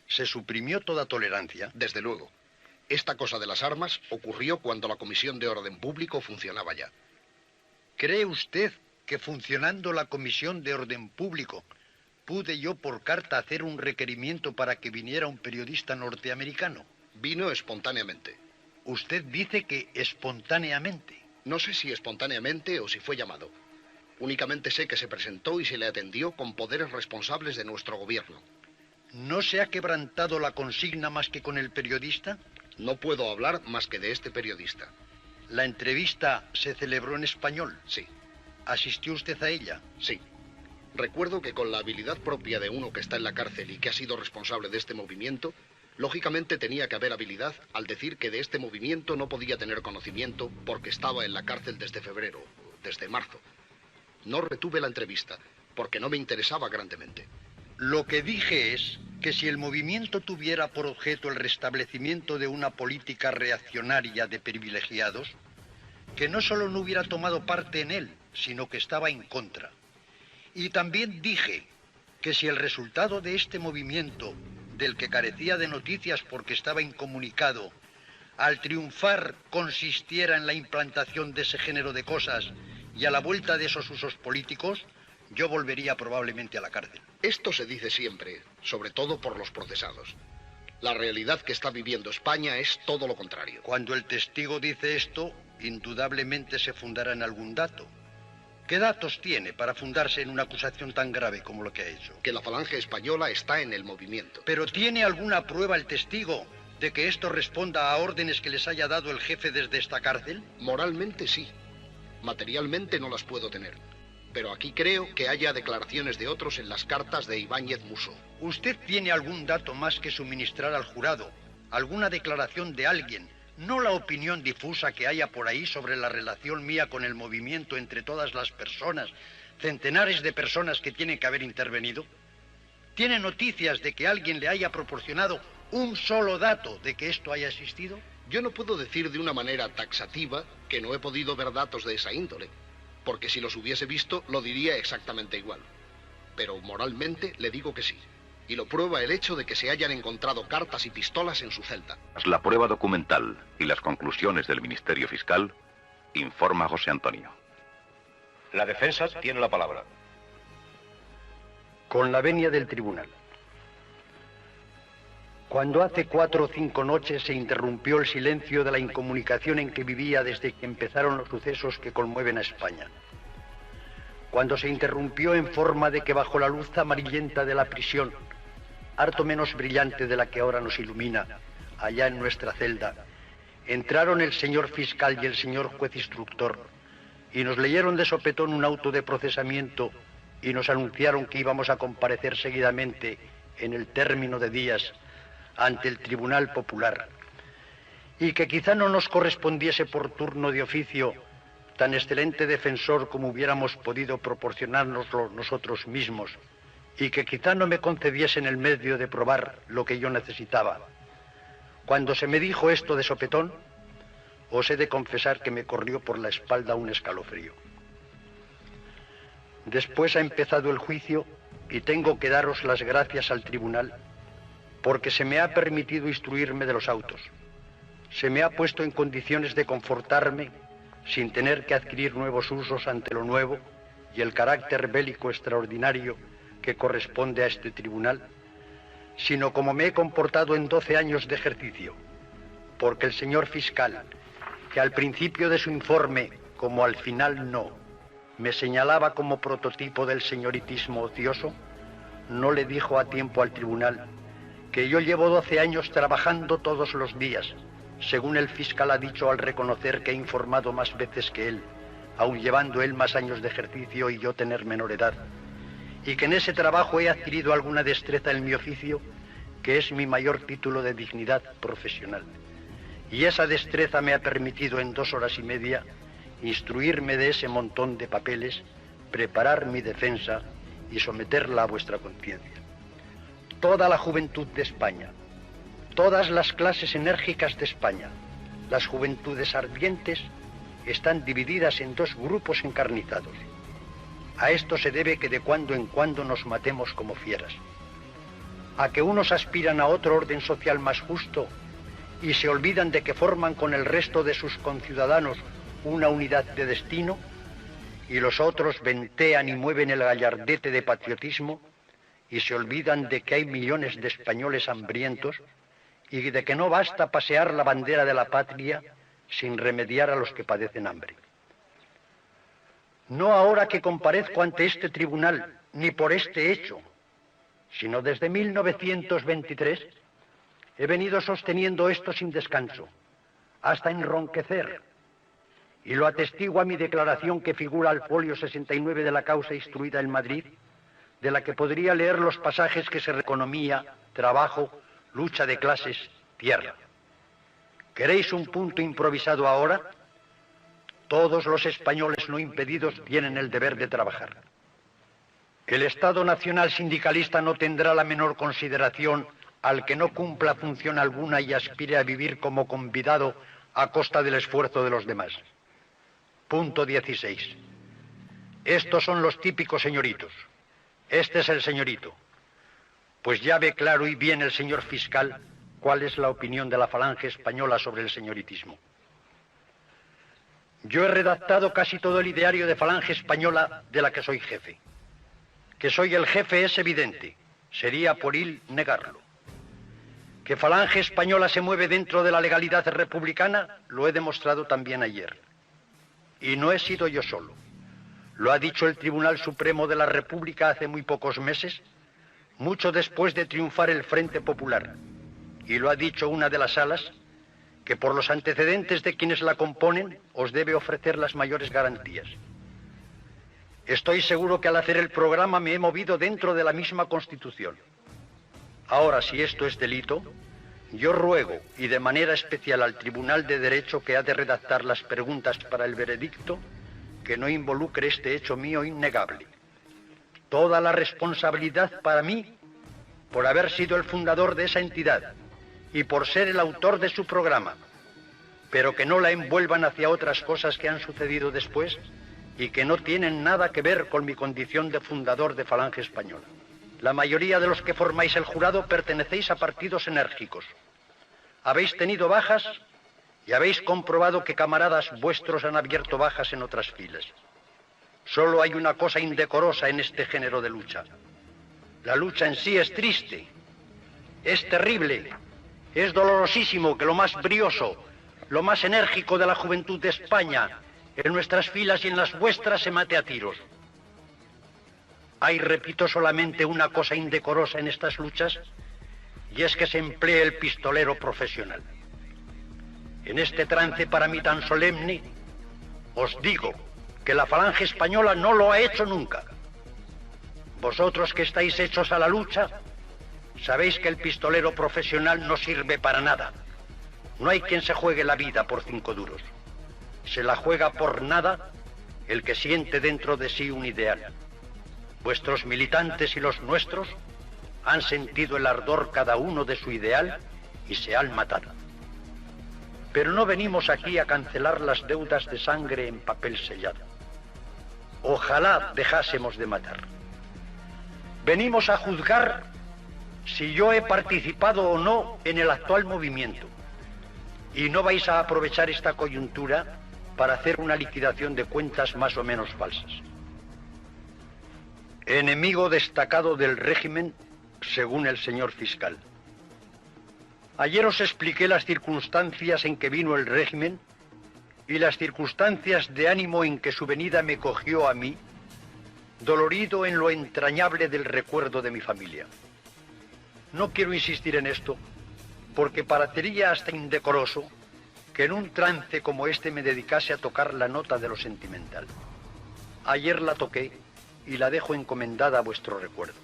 Speaker 3: ¿se suprimió toda tolerancia?
Speaker 7: Desde luego. Esta cosa de las armas ocurrió cuando la Comisión de Orden Público funcionaba ya.
Speaker 3: ¿Cree usted que funcionando la Comisión de Orden Público pude yo por carta hacer un requerimiento para que viniera un periodista norteamericano?
Speaker 7: Vino espontáneamente.
Speaker 3: Usted dice que espontáneamente.
Speaker 7: No sé si espontáneamente o si fue llamado. Únicamente sé que se presentó y se le atendió con poderes responsables de nuestro gobierno.
Speaker 3: ¿No se ha quebrantado la consigna más que con el periodista?
Speaker 7: No puedo hablar más que de este periodista.
Speaker 3: ¿La entrevista se celebró en español?
Speaker 7: Sí.
Speaker 3: ¿Asistió usted a ella?
Speaker 7: Sí. Recuerdo que con la habilidad propia de uno que está en la cárcel y que ha sido responsable de este movimiento, lógicamente tenía que haber habilidad al decir que de este movimiento no podía tener conocimiento porque estaba en la cárcel desde febrero, desde marzo. No retuve la entrevista porque no me interesaba grandemente.
Speaker 3: Lo que dije es que si el movimiento tuviera por objeto el restablecimiento de una política reaccionaria de privilegiados, que no solo no hubiera tomado parte en él, sino que estaba en contra. Y también dije que si el resultado de este movimiento, del que carecía de noticias porque estaba incomunicado, al triunfar consistiera en la implantación de ese género de cosas y a la vuelta de esos usos políticos, yo volvería probablemente a la cárcel.
Speaker 7: Esto se dice siempre, sobre todo por los procesados. La realidad que está viviendo España es todo lo contrario.
Speaker 3: Cuando el testigo dice esto, indudablemente se fundará en algún dato. ¿Qué datos tiene para fundarse en una acusación tan grave como lo que ha hecho?
Speaker 7: Que la falange española está en el movimiento.
Speaker 3: ¿Pero tiene alguna prueba el testigo de que esto responda a órdenes que les haya dado el jefe desde esta cárcel?
Speaker 7: Moralmente sí. Materialmente no las puedo tener. Pero aquí creo que haya declaraciones de otros en las cartas de Ibáñez Musso.
Speaker 3: ¿Usted tiene algún dato más que suministrar al jurado? ¿Alguna declaración de alguien? No la opinión difusa que haya por ahí sobre la relación mía con el movimiento entre todas las personas, centenares de personas que tienen que haber intervenido. ¿Tiene noticias de que alguien le haya proporcionado un solo dato de que esto haya existido?
Speaker 7: Yo no puedo decir de una manera taxativa que no he podido ver datos de esa índole, porque si los hubiese visto lo diría exactamente igual. Pero moralmente le digo que sí. Y lo prueba el hecho de que se hayan encontrado cartas y pistolas en su celda.
Speaker 1: Tras la prueba documental y las conclusiones del Ministerio Fiscal, informa José Antonio.
Speaker 2: La defensa tiene la palabra.
Speaker 3: Con la venia del tribunal. Cuando hace 4 o 5 noches se interrumpió el silencio de la incomunicación en que vivía desde que empezaron los sucesos que conmueven a España. Cuando se interrumpió en forma de que bajo la luz amarillenta de la prisión, harto menos brillante de la que ahora nos ilumina, allá en nuestra celda, entraron el señor fiscal y el señor juez instructor y nos leyeron de sopetón un auto de procesamiento y nos anunciaron que íbamos a comparecer seguidamente en el término de días ante el Tribunal Popular y que quizá no nos correspondiese por turno de oficio tan excelente defensor como hubiéramos podido proporcionárnoslo nosotros mismos y que quizá no me concediesen el medio de probar lo que yo necesitaba. Cuando se me dijo esto de sopetón, os he de confesar que me corrió por la espalda un escalofrío. Después ha empezado el juicio y tengo que daros las gracias al tribunal porque se me ha permitido instruirme de los autos. Se me ha puesto en condiciones de confortarme sin tener que adquirir nuevos usos ante lo nuevo y el carácter bélico extraordinario que corresponde a este tribunal, sino como me he comportado en 12 años de ejercicio, porque el señor fiscal, que al principio de su informe, como al final no, me señalaba como prototipo del señoritismo ocioso, no le dijo a tiempo al tribunal que yo llevo 12 años trabajando todos los días, según el fiscal ha dicho al reconocer que he informado más veces que él, aun llevando él más años de ejercicio y yo tener menor edad, y que en ese trabajo he adquirido alguna destreza en mi oficio, que es mi mayor título de dignidad profesional. Y esa destreza me ha permitido en 2 horas y media instruirme de ese montón de papeles, preparar mi defensa y someterla a vuestra conciencia. Toda la juventud de España, todas las clases enérgicas de España, las juventudes ardientes, están divididas en 2 grupos encarnizados. A esto se debe que de cuando en cuando nos matemos como fieras. A que unos aspiran a otro orden social más justo y se olvidan de que forman con el resto de sus conciudadanos una unidad de destino, y los otros ventean y mueven el gallardete de patriotismo y se olvidan de que hay millones de españoles hambrientos y de que no basta pasear la bandera de la patria sin remediar a los que padecen hambre. No ahora que comparezco ante este tribunal, ni por este hecho, sino desde 1923, he venido sosteniendo esto sin descanso, hasta enronquecer, y lo atestigua mi declaración que figura al folio 69 de la causa instruida en Madrid, de la que podría leer los pasajes que se economía, trabajo, lucha de clases, tierra. ¿Queréis un punto improvisado ahora? Todos los españoles no impedidos tienen el deber de trabajar. El Estado Nacional Sindicalista no tendrá la menor consideración al que no cumpla función alguna y aspire a vivir como convidado a costa del esfuerzo de los demás. Punto 16. Estos son los típicos señoritos. Este es el señorito. Pues ya ve claro y bien el señor fiscal cuál es la opinión de la falange española sobre el señoritismo. Yo he redactado casi todo el ideario de falange española de la que soy jefe. Que soy el jefe es evidente, sería pueril negarlo. Que falange española se mueve dentro de la legalidad republicana, lo he demostrado también ayer. Y no he sido yo solo. Lo ha dicho el Tribunal Supremo de la República hace muy pocos meses, mucho después de triunfar el Frente Popular. Y lo ha dicho una de las salas, que por los antecedentes de quienes la componen, os debe ofrecer las mayores garantías. Estoy seguro que al hacer el programa me he movido dentro de la misma Constitución. Ahora, si esto es delito, yo ruego, y de manera especial al Tribunal de Derecho que ha de redactar las preguntas para el veredicto, que no involucre este hecho mío innegable. Toda la responsabilidad para mí, por haber sido el fundador de esa entidad y por ser el autor de su programa, pero que no la envuelvan hacia otras cosas que han sucedido después y que no tienen nada que ver con mi condición de fundador de Falange Española. La mayoría de los que formáis el jurado pertenecéis a partidos enérgicos. Habéis tenido bajas y habéis comprobado que camaradas vuestros han abierto bajas en otras filas. Solo hay una cosa indecorosa en este género de lucha. La lucha en sí es triste, es terrible, es dolorosísimo que lo más brioso, lo más enérgico de la juventud de España, en nuestras filas y en las vuestras, se mate a tiros. Hay, repito, solamente una cosa indecorosa en estas luchas, y es que se emplee el pistolero profesional. En este trance para mí tan solemne, os digo que la Falange Española no lo ha hecho nunca. Vosotros que estáis hechos a la lucha, sabéis que el pistolero profesional no sirve para nada. No hay quien se juegue la vida por 5 duros. Se la juega por nada el que siente dentro de sí un ideal. Vuestros militantes y los nuestros han sentido el ardor cada uno de su ideal y se han matado. Pero no venimos aquí a cancelar las deudas de sangre en papel sellado. Ojalá dejásemos de matar. Venimos a juzgar si yo he participado o no en el actual movimiento. Y no vais a aprovechar esta coyuntura para hacer una liquidación de cuentas más o menos falsas. Enemigo destacado del régimen, según el señor fiscal. Ayer os expliqué las circunstancias en que vino el régimen y las circunstancias de ánimo en que su venida me cogió a mí, dolorido en lo entrañable del recuerdo de mi familia. No quiero insistir en esto, porque parecería hasta indecoroso que en un trance como este me dedicase a tocar la nota de lo sentimental. Ayer la toqué y la dejo encomendada a vuestro recuerdo.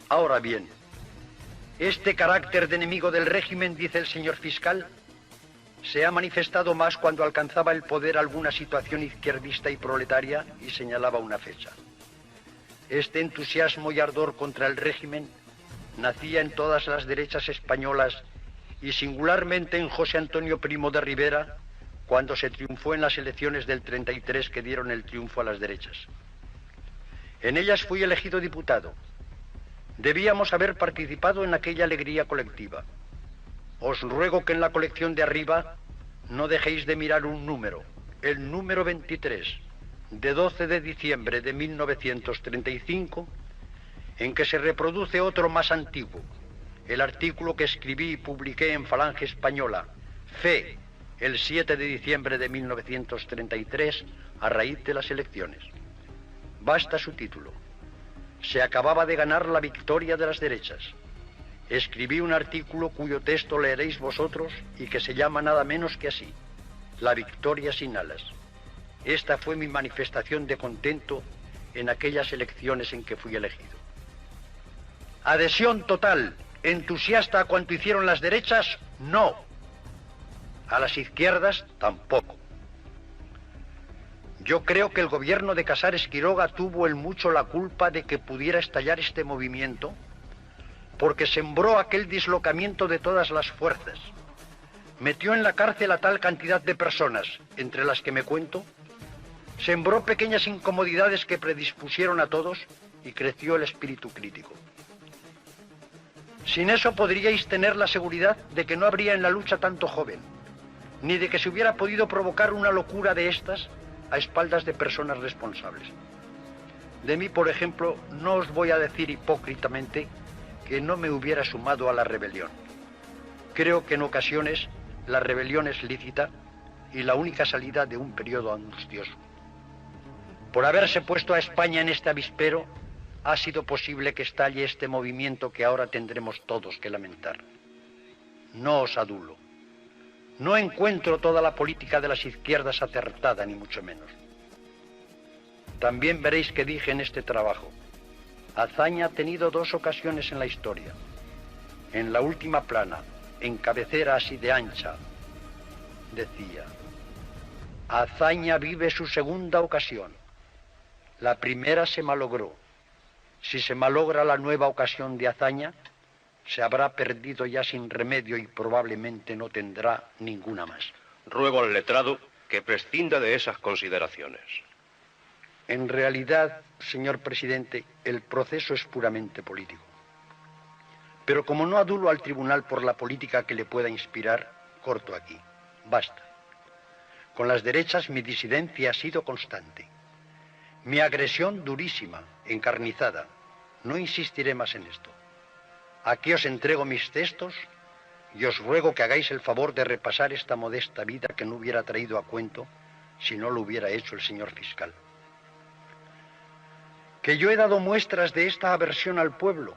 Speaker 3: Ahora bien, este carácter de enemigo del régimen, dice el señor fiscal, se ha manifestado más cuando alcanzaba el poder alguna situación izquierdista y proletaria y señalaba una fecha. Este entusiasmo y ardor contra el régimen nacía en todas las derechas españolas y singularmente en José Antonio Primo de Rivera, cuando se triunfó en las elecciones del 33 que dieron el triunfo a las derechas. En ellas fui elegido diputado. Debíamos haber participado en aquella alegría colectiva. Os ruego que en la colección de arriba no dejéis de mirar un número, el número 23, de 12 de diciembre de 1935, en que se reproduce otro más antiguo, el artículo que escribí y publiqué en Falange Española, Fe, el 7 de diciembre de 1933, a raíz de las elecciones. Basta su título. Se acababa de ganar la victoria de las derechas. Escribí un artículo cuyo texto leeréis vosotros y que se llama nada menos que así, La victoria sin alas. Esta fue mi manifestación de contento en aquellas elecciones en que fui elegido. Adhesión total, entusiasta a cuanto hicieron las derechas, no. A las izquierdas, tampoco. Yo creo que el gobierno de Casares Quiroga tuvo el mucho la culpa de que pudiera estallar este movimiento, porque sembró aquel dislocamiento de todas las fuerzas. Metió en la cárcel a tal cantidad de personas, entre las que me cuento, sembró pequeñas incomodidades que predispusieron a todos y creció el espíritu crítico. Sin eso podríais tener la seguridad de que no habría en la lucha tanto joven, ni de que se hubiera podido provocar una locura de estas a espaldas de personas responsables. De mí, por ejemplo, no os voy a decir hipócritamente que no me hubiera sumado a la rebelión. Creo que en ocasiones la rebelión es lícita y la única salida de un periodo angustioso. Por haberse puesto a España en este avispero, ha sido posible que estalle este movimiento que ahora tendremos todos que lamentar. No os adulo. No encuentro toda la política de las izquierdas acertada, ni mucho menos. También veréis que dije en este trabajo, Azaña ha tenido dos ocasiones en la historia. En la última plana, en cabecera así de ancha, decía, Azaña vive su segunda ocasión. La primera se malogró. Si se malogra la nueva ocasión de Azaña, se habrá perdido ya sin remedio y probablemente no tendrá ninguna más.
Speaker 2: Ruego al letrado que prescinda de esas consideraciones.
Speaker 3: En realidad, señor presidente, el proceso es puramente político. Pero como no adulo al tribunal por la política que le pueda inspirar, corto aquí. Basta. Con las derechas mi disidencia ha sido constante. Mi agresión durísima, encarnizada. No insistiré más en esto. Aquí os entrego mis textos y os ruego que hagáis el favor de repasar esta modesta vida que no hubiera traído a cuento si no lo hubiera hecho el señor fiscal. Que yo he dado muestras de esta aversión al pueblo.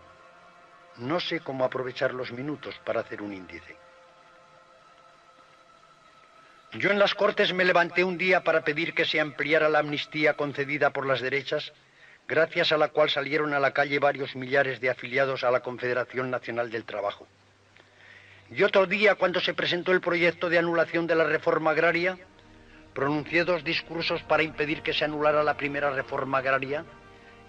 Speaker 3: No sé cómo aprovechar los minutos para hacer un índice. Yo en las Cortes me levanté un día para pedir que se ampliara la amnistía concedida por las derechas, gracias a la cual salieron a la calle varios millares de afiliados a la Confederación Nacional del Trabajo. Y otro día, cuando se presentó el proyecto de anulación de la reforma agraria, pronuncié dos discursos para impedir que se anulara la primera reforma agraria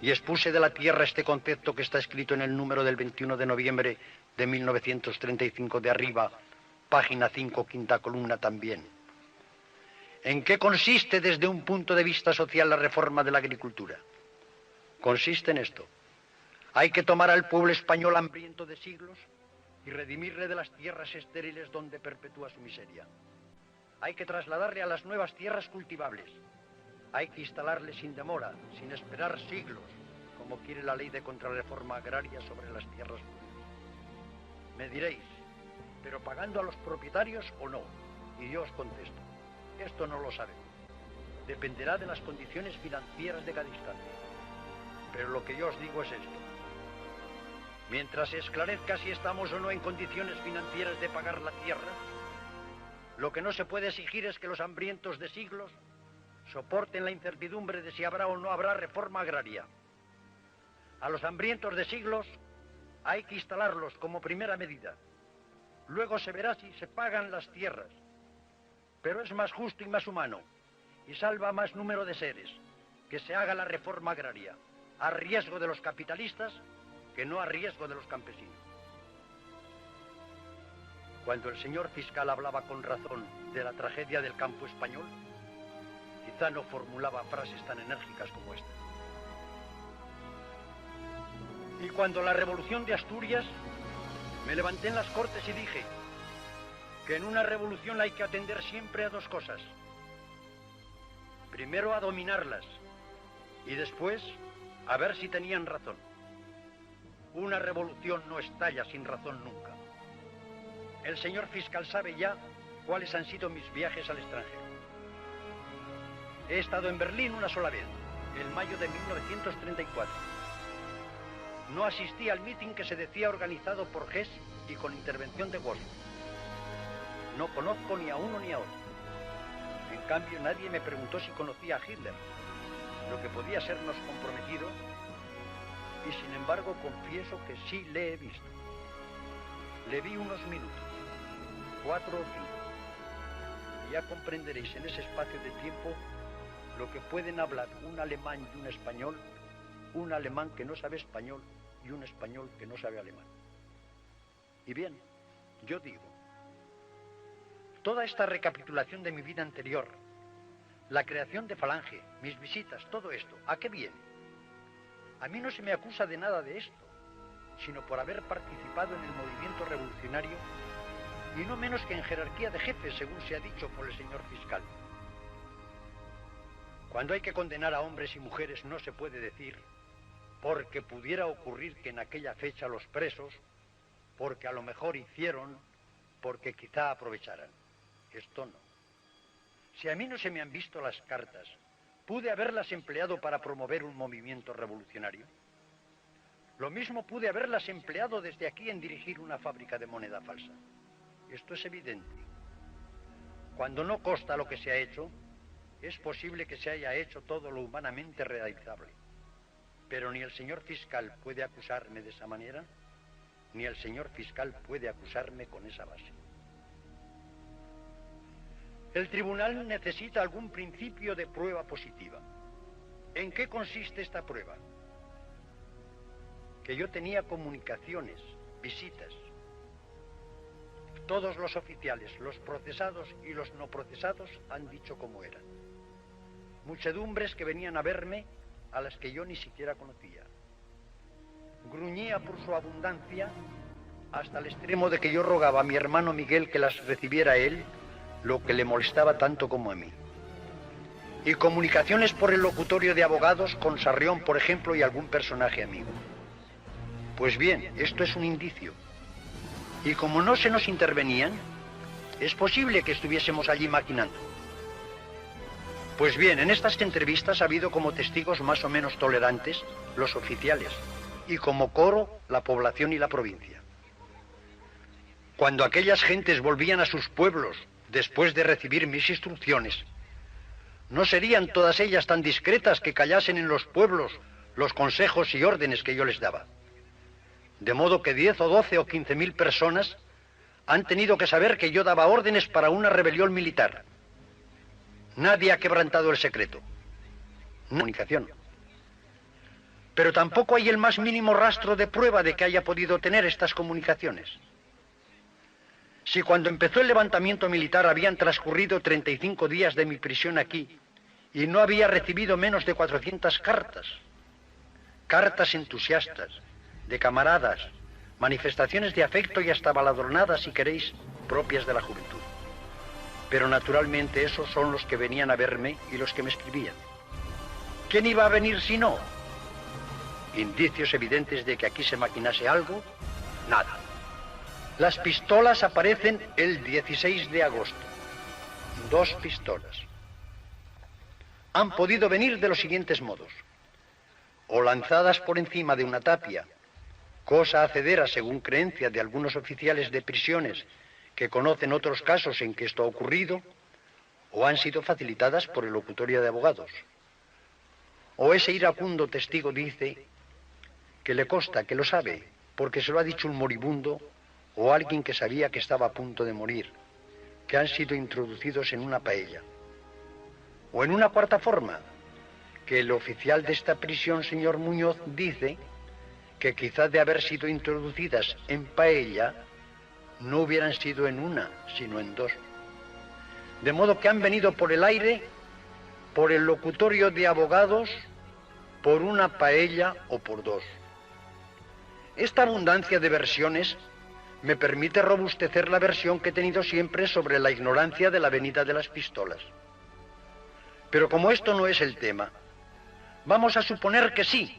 Speaker 3: y expuse de la tierra este concepto que está escrito en el número del 21 de noviembre de 1935 de arriba, página 5, quinta columna también. ¿En qué consiste desde un punto de vista social la reforma de la agricultura? Consiste en esto. Hay que tomar al pueblo español hambriento de siglos y redimirle de las tierras estériles donde perpetúa su miseria. Hay que trasladarle a las nuevas tierras cultivables. Hay que instalarle sin demora, sin esperar siglos, como como quiere la ley de contrarreforma agraria sobre las tierras públicas. Me diréis, ¿pero pagando a los propietarios o no? Y yo os contesto, esto no lo sabemos. Dependerá de las condiciones financieras de cada instante. Pero lo que yo os digo es esto. Mientras se esclarezca si estamos o no en condiciones financieras de pagar la tierra, lo que no se puede exigir es que los hambrientos de siglos soporten la incertidumbre de si habrá o no habrá reforma agraria. A los hambrientos de siglos hay que instalarlos como primera medida. Luego se verá si se pagan las tierras. Pero es más justo y más humano, y salva más número de seres, que se haga la reforma agraria, a riesgo de los capitalistas, que no a riesgo de los campesinos. Cuando el señor fiscal hablaba con razón de la tragedia del campo español, quizá no formulaba frases tan enérgicas como esta. Y cuando la revolución de Asturias, me levanté en las Cortes y dije que en una revolución hay que atender siempre a dos cosas. Primero a dominarlas y después a ver si tenían razón. Una revolución no estalla sin razón nunca. El señor fiscal sabe ya cuáles han sido mis viajes al extranjero. He estado en Berlín una sola vez, en mayo de 1934. No asistí al mitin que se decía organizado por Hess y con intervención de Goebbels. No conozco ni a uno ni a otro. En cambio, nadie me preguntó si conocía a Hitler, lo que podía sernos comprometido, y sin embargo confieso que sí le he visto. Le vi unos minutos, 4 o 5, y ya comprenderéis en ese espacio de tiempo lo que pueden hablar un alemán y un español, un alemán que no sabe español y un español que no sabe alemán. Y bien, yo digo, toda esta recapitulación de mi vida anterior, la creación de Falange, mis visitas, todo esto, ¿a qué viene? A mí no se me acusa de nada de esto, sino por haber participado en el movimiento revolucionario y no menos que en jerarquía de jefes, según se ha dicho por el señor fiscal. Cuando hay que condenar a hombres y mujeres no se puede decir porque pudiera ocurrir que en aquella fecha los presos, porque a lo mejor hicieron, porque quizá aprovecharan. Esto no. Si a mí no se me han visto las cartas, ¿pude haberlas empleado para promover un movimiento revolucionario? Lo mismo pude haberlas empleado desde aquí en dirigir una fábrica de moneda falsa. Esto es evidente. Cuando no consta lo que se ha hecho, es posible que se haya hecho todo lo humanamente realizable. Pero ni el señor fiscal puede acusarme de esa manera, ni el señor fiscal puede acusarme con esa base. El tribunal necesita algún principio de prueba positiva. ¿En qué consiste esta prueba? Que yo tenía comunicaciones, visitas. Todos los oficiales, los procesados y los no procesados han dicho cómo eran. Muchedumbres que venían a verme a las que yo ni siquiera conocía. Gruñía por su abundancia hasta el extremo de que yo rogaba a mi hermano Miguel que las recibiera él, lo que le molestaba tanto como a mí. Y comunicaciones por el locutorio de abogados con Sarrión, por ejemplo, y algún personaje amigo. Pues bien, esto es un indicio. Y como no se nos intervenían, es posible que estuviésemos allí maquinando. Pues bien, en estas entrevistas ha habido como testigos más o menos tolerantes los oficiales y como coro la población y la provincia. Cuando aquellas gentes volvían a sus pueblos después de recibir mis instrucciones, no serían todas ellas tan discretas que callasen en los pueblos los consejos y órdenes que yo les daba. De modo que 10 o 12 o 15.000 personas han tenido que saber que yo daba órdenes para una rebelión militar. Nadie ha quebrantado el secreto. Comunicación. Pero tampoco hay el más mínimo rastro de prueba de que haya podido tener estas comunicaciones. Si cuando empezó el levantamiento militar habían transcurrido 35 días de mi prisión aquí y no había recibido menos de 400 cartas, cartas entusiastas, de camaradas, manifestaciones de afecto y hasta baladronadas, si queréis, propias de la juventud. Pero naturalmente esos son los que venían a verme y los que me escribían. ¿Quién iba a venir si no? Indicios evidentes de que aquí se maquinase algo, nada. Las pistolas aparecen el 16 de agosto. 2 pistolas. Han podido venir de los siguientes modos. O lanzadas por encima de una tapia, cosa hacedera según creencia de algunos oficiales de prisiones que conocen otros casos en que esto ha ocurrido, o han sido facilitadas por el locutorio de abogados. O ese iracundo testigo dice que le consta, que lo sabe, porque se lo ha dicho un moribundo o alguien que sabía que estaba a punto de morir, que han sido introducidos en una paella. O en una cuarta forma, que el oficial de esta prisión, señor Muñoz, dice que quizás de haber sido introducidas en paella, no hubieran sido en una, sino en 2. De modo que han venido por el aire, por el locutorio de abogados, por una paella o por 2. Esta abundancia de versiones me permite robustecer la versión que he tenido siempre sobre la ignorancia de la venida de las pistolas. Pero como esto no es el tema, vamos a suponer que sí,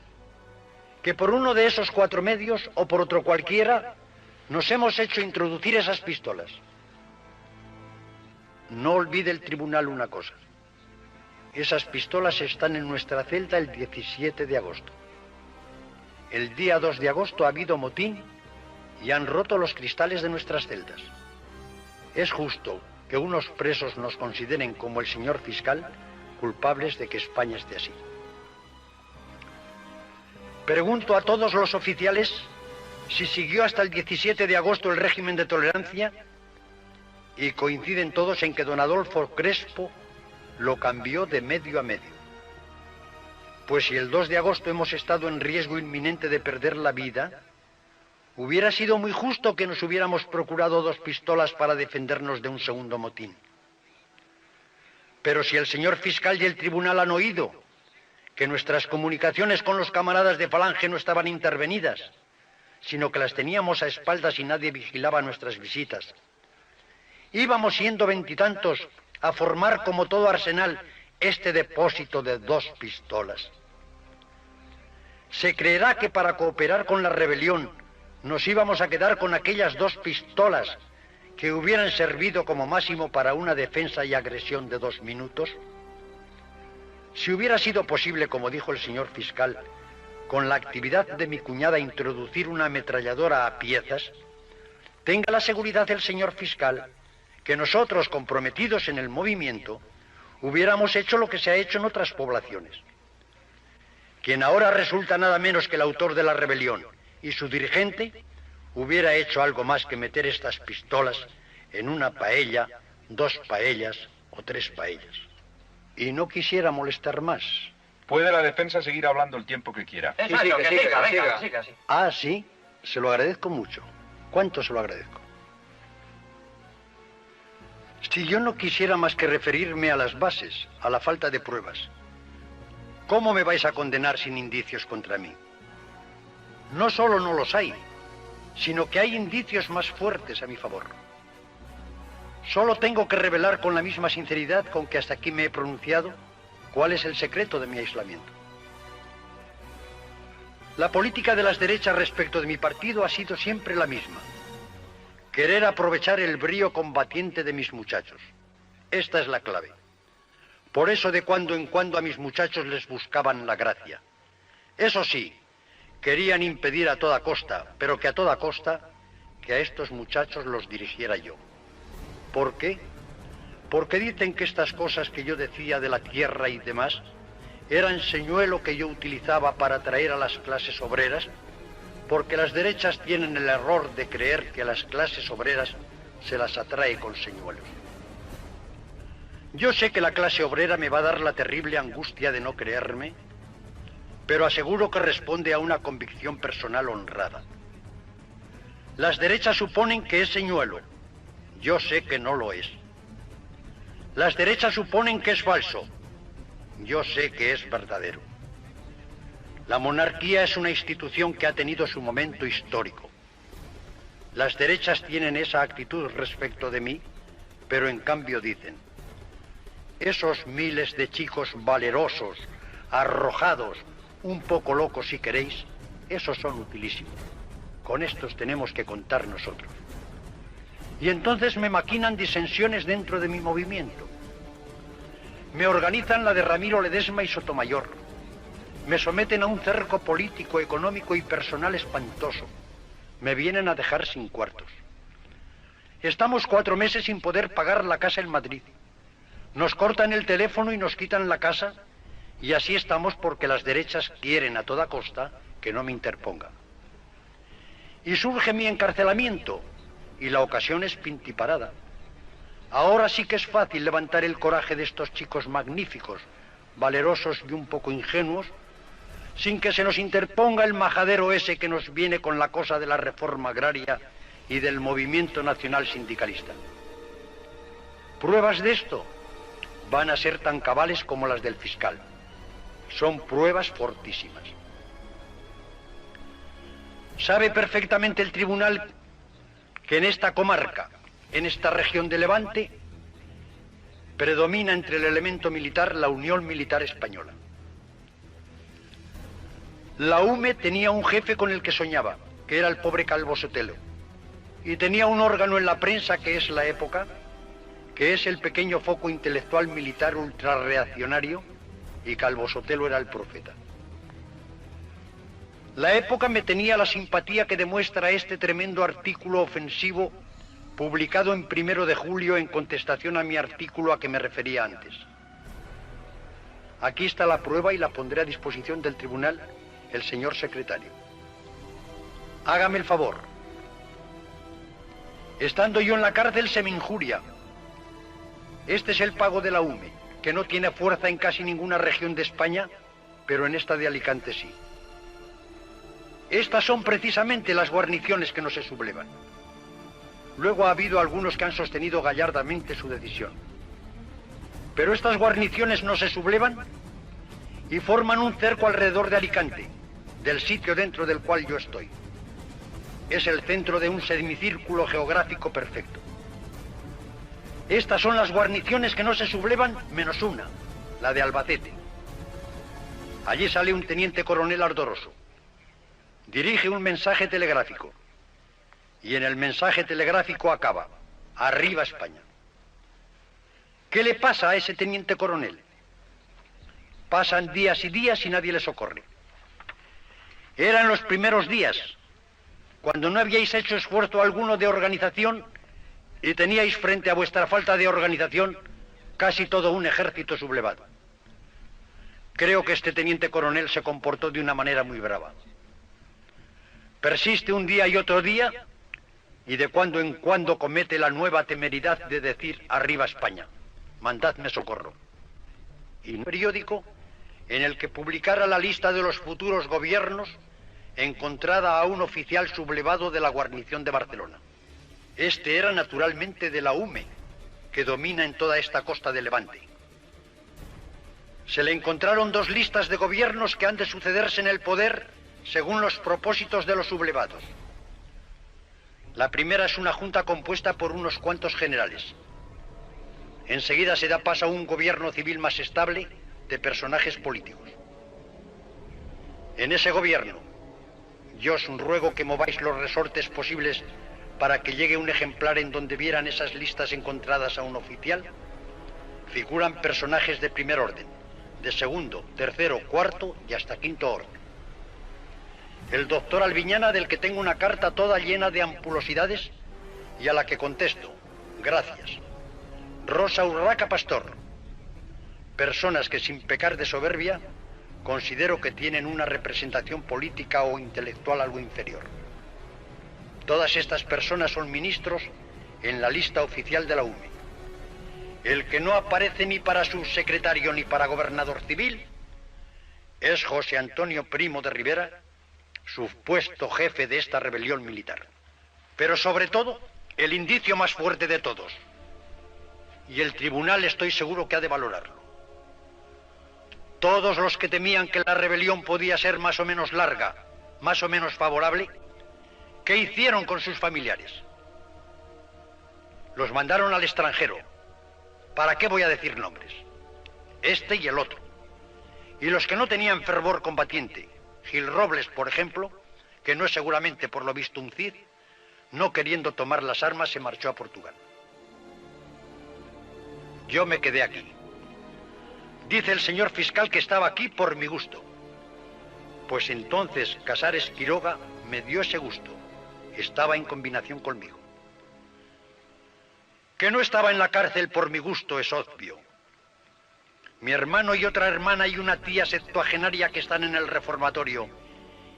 Speaker 3: que por uno de esos 4 medios o por otro cualquiera nos hemos hecho introducir esas pistolas. No olvide el tribunal una cosa. Esas pistolas están en nuestra celda el 17 de agosto. El día 2 de agosto ha habido motín y han roto los cristales de nuestras celdas. Es justo que unos presos nos consideren, como el señor fiscal, culpables de que España esté así. Pregunto a todos los oficiales si siguió hasta el 17 de agosto el régimen de tolerancia, y coinciden todos en que don Adolfo Crespo lo cambió de medio a medio. Pues si el 2 de agosto hemos estado en riesgo inminente de perder la vida, hubiera sido muy justo que nos hubiéramos procurado 2 pistolas para defendernos de un segundo motín. Pero si el señor fiscal y el tribunal han oído que nuestras comunicaciones con los camaradas de Falange no estaban intervenidas, sino que las teníamos a espaldas y nadie vigilaba nuestras visitas, íbamos siendo 20 y tantos a formar como todo arsenal este depósito de 2 pistolas. Se creerá que para cooperar con la rebelión nos íbamos a quedar con aquellas 2 pistolas que hubieran servido como máximo para una defensa y agresión de 2 minutos. Si hubiera sido posible, como dijo el señor fiscal, con la actividad de mi cuñada introducir una ametralladora a piezas, tenga la seguridad el señor fiscal que nosotros, comprometidos en el movimiento, hubiéramos hecho lo que se ha hecho en otras poblaciones. Quien ahora resulta nada menos que el autor de la rebelión y su dirigente, hubiera hecho algo más que meter estas pistolas en una paella, 2 paellas o 3 paellas. Y no quisiera molestar más.
Speaker 8: Puede la defensa seguir hablando el tiempo que quiera.
Speaker 6: Exacto, que siga.
Speaker 3: Ah, sí, se lo agradezco mucho. ¿Cuánto se lo agradezco? Si yo no quisiera más que referirme a las bases, a la falta de pruebas, ¿cómo me vais a condenar sin indicios contra mí? No solo no los hay, sino que hay indicios más fuertes a mi favor. Solo tengo que revelar con la misma sinceridad con que hasta aquí me he pronunciado cuál es el secreto de mi aislamiento. La política de las derechas respecto de mi partido ha sido siempre la misma. Querer aprovechar el brío combatiente de mis muchachos. Esta es la clave. Por eso de cuando en cuando a mis muchachos les buscaban la gracia. Eso sí, querían impedir a toda costa, pero que a toda costa, que a estos muchachos los dirigiera yo. ¿Por qué? Porque dicen que estas cosas que yo decía de la tierra y demás eran señuelo que yo utilizaba para atraer a las clases obreras, porque las derechas tienen el error de creer que a las clases obreras se las atrae con señuelos. Yo sé que la clase obrera me va a dar la terrible angustia de no creerme, pero aseguro que responde a una convicción personal honrada. Las derechas suponen que es señuelo. Yo sé que no lo es. Las derechas suponen que es falso. Yo sé que es verdadero. La monarquía es una institución que ha tenido su momento histórico. Las derechas tienen esa actitud respecto de mí, pero en cambio dicen: esos miles de chicos valerosos, arrojados, un poco locos si queréis, esos son utilísimos. Con estos tenemos que contar nosotros. Y entonces me maquinan disensiones dentro de mi movimiento. Me organizan la de Ramiro Ledesma y Sotomayor. Me someten a un cerco político, económico y personal espantoso. Me vienen a dejar sin cuartos. Estamos 4 meses sin poder pagar la casa en Madrid. Nos cortan el teléfono y nos quitan la casa, y así estamos porque las derechas quieren a toda costa que no me interponga. Y surge mi encarcelamiento, y la ocasión es pintiparada. Ahora sí que es fácil levantar el coraje de estos chicos magníficos, valerosos y un poco ingenuos, sin que se nos interponga el majadero ese que nos viene con la cosa de la reforma agraria y del movimiento nacional sindicalista. Pruebas de esto van a ser tan cabales como las del fiscal. Son pruebas fortísimas. Sabe perfectamente el tribunal que en esta comarca, en esta región de Levante, predomina entre el elemento militar la Unión Militar Española. La UME tenía un jefe con el que soñaba, que era el pobre Calvo Sotelo, y tenía un órgano en la prensa que es La Época, que es el pequeño foco intelectual militar ultrarreaccionario, y Calvo Sotelo era el profeta. La Época me tenía la simpatía que demuestra este tremendo artículo ofensivo publicado en 1 de julio en contestación a mi artículo a que me refería antes. Aquí está la prueba y la pondré a disposición del tribunal el señor secretario. Hágame el favor. Estando yo en la cárcel se me injuria. Este es el pago de la UME, que no tiene fuerza en casi ninguna región de España, pero en esta de Alicante sí. Estas son precisamente las guarniciones que no se sublevan. Luego ha habido algunos que han sostenido gallardamente su decisión. Pero estas guarniciones no se sublevan y forman un cerco alrededor de Alicante, del sitio dentro del cual yo estoy. Es el centro de un semicírculo geográfico perfecto. Estas son las guarniciones que no se sublevan menos una, la de Albacete. Allí sale un teniente coronel ardoroso. Dirige un mensaje telegráfico. Y en el mensaje telegráfico acaba: arriba España. ¿Qué le pasa a ese teniente coronel? Pasan días y días y nadie le socorre. Eran los primeros días, cuando no habíais hecho esfuerzo alguno de organización y teníais frente a vuestra falta de organización casi todo un ejército sublevado. Creo que este teniente coronel se comportó de una manera muy brava. Persiste un día y otro día y de cuando en cuando comete la nueva temeridad de decir: arriba España, mandadme socorro. Y un periódico en el que publicara la lista de los futuros gobiernos encontrada a un oficial sublevado de la guarnición de Barcelona. Este era naturalmente de la UME, que domina en toda esta costa de Levante. Se le encontraron 2 listas de gobiernos que han de sucederse en el poder según los propósitos de los sublevados. La primera es una junta compuesta por unos cuantos generales. Enseguida se da paso a un gobierno civil más estable de personajes políticos. En ese gobierno, yo os ruego que mováis los resortes posibles para que llegue un ejemplar en donde vieran esas listas encontradas a un oficial. Figuran personajes de primer orden, de segundo, tercero, cuarto y hasta quinto orden. El doctor Albiñana, del que tengo una carta toda llena de ampulosidades y a la que contesto: gracias. Rosa Urraca Pastor. Personas que sin pecar de soberbia considero que tienen una representación política o intelectual algo inferior. Todas estas personas son ministros en la lista oficial de la UME. El que no aparece ni para subsecretario ni para gobernador civil es José Antonio Primo de Rivera, supuesto jefe de esta rebelión militar. Pero sobre todo, el indicio más fuerte de todos, y el tribunal estoy seguro que ha de valorarlo. Todos los que temían que la rebelión podía ser más o menos larga, más o menos favorable, ¿qué hicieron con sus familiares? Los mandaron al extranjero. ¿Para qué voy a decir nombres? Este y el otro. Y los que no tenían fervor combatiente, Gil Robles, por ejemplo, que no es seguramente por lo visto un Cid, no queriendo tomar las armas se marchó a Portugal. Yo me quedé aquí. Dice el señor fiscal que estaba aquí por mi gusto. Pues entonces Casares Quiroga me dio ese gusto. Estaba en combinación conmigo. Que no estaba en la cárcel por mi gusto es obvio. Mi hermano y otra hermana y una tía septuagenaria que están en el reformatorio,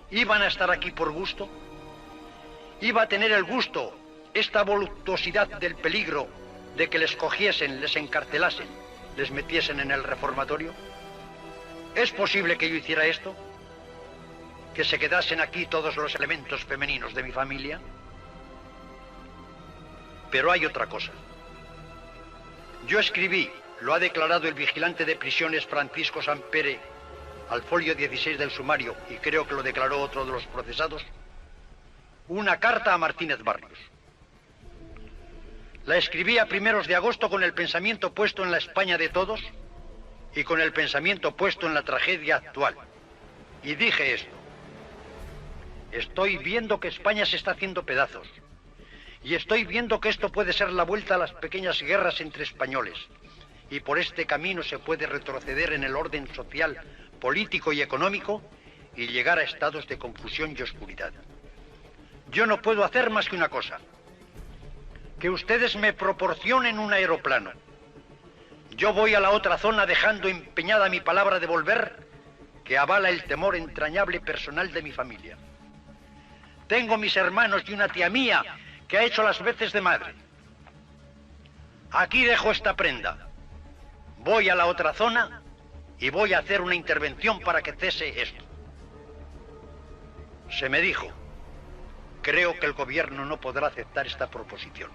Speaker 3: ¿iban a estar aquí por gusto? ¿Iba a tener el gusto, esta voluptuosidad del peligro, de que les cogiesen, les encarcelasen, les metiesen en el reformatorio? ¿Es posible que yo hiciera esto? ¿Que se quedasen aquí todos los elementos femeninos de mi familia? Pero hay otra cosa. Yo escribí, lo ha declarado el vigilante de prisiones Francisco Sampere al folio 16 del sumario, y creo que lo declaró otro de los procesados, una carta a Martínez Barrios. La escribí a primeros de agosto con el pensamiento puesto en la España de todos y con el pensamiento puesto en la tragedia actual. Y dije esto: estoy viendo que España se está haciendo pedazos, y estoy viendo que esto puede ser la vuelta a las pequeñas guerras entre españoles, y por este camino se puede retroceder en el orden social, político y económico y llegar a estados de confusión y oscuridad. Yo no puedo hacer más que una cosa: que ustedes me proporcionen un aeroplano. Yo voy a la otra zona dejando empeñada mi palabra de volver, que avala el temor entrañable personal de mi familia. Tengo mis hermanos y una tía mía que ha hecho las veces de madre. Aquí dejo esta prenda. Voy a la otra zona y voy a hacer una intervención para que cese esto. Se me dijo: creo que el gobierno no podrá aceptar esta proposición.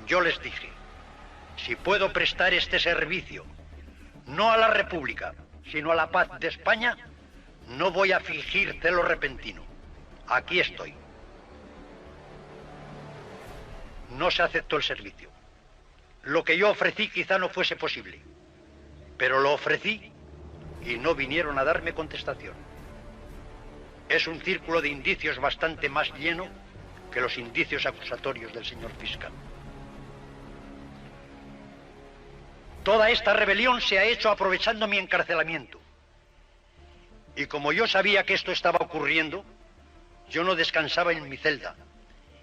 Speaker 3: Yo les dije: si puedo prestar este servicio, no a la República, sino a la paz de España, no voy a fingir celo repentino. Aquí estoy. No se aceptó el servicio. Lo que yo ofrecí quizá no fuese posible, pero lo ofrecí y no vinieron a darme contestación. Es un círculo de indicios bastante más lleno que los indicios acusatorios del señor fiscal. Toda esta rebelión se ha hecho aprovechando mi encarcelamiento. Y como yo sabía que esto estaba ocurriendo, yo no descansaba en mi celda,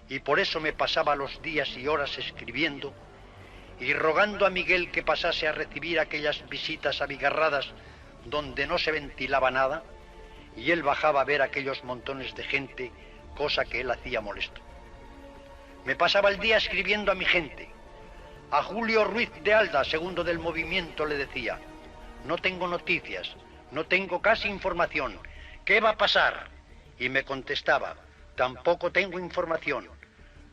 Speaker 3: y por eso me pasaba los días y horas escribiendo y rogando a Miguel que pasase a recibir aquellas visitas abigarradas donde no se ventilaba nada, y él bajaba a ver aquellos montones de gente, cosa que él hacía molesto. Me pasaba el día escribiendo a mi gente. A Julio Ruiz de Alda, segundo del movimiento, le decía: no tengo noticias, no tengo casi información, ¿qué va a pasar? Y me contestaba: tampoco tengo información,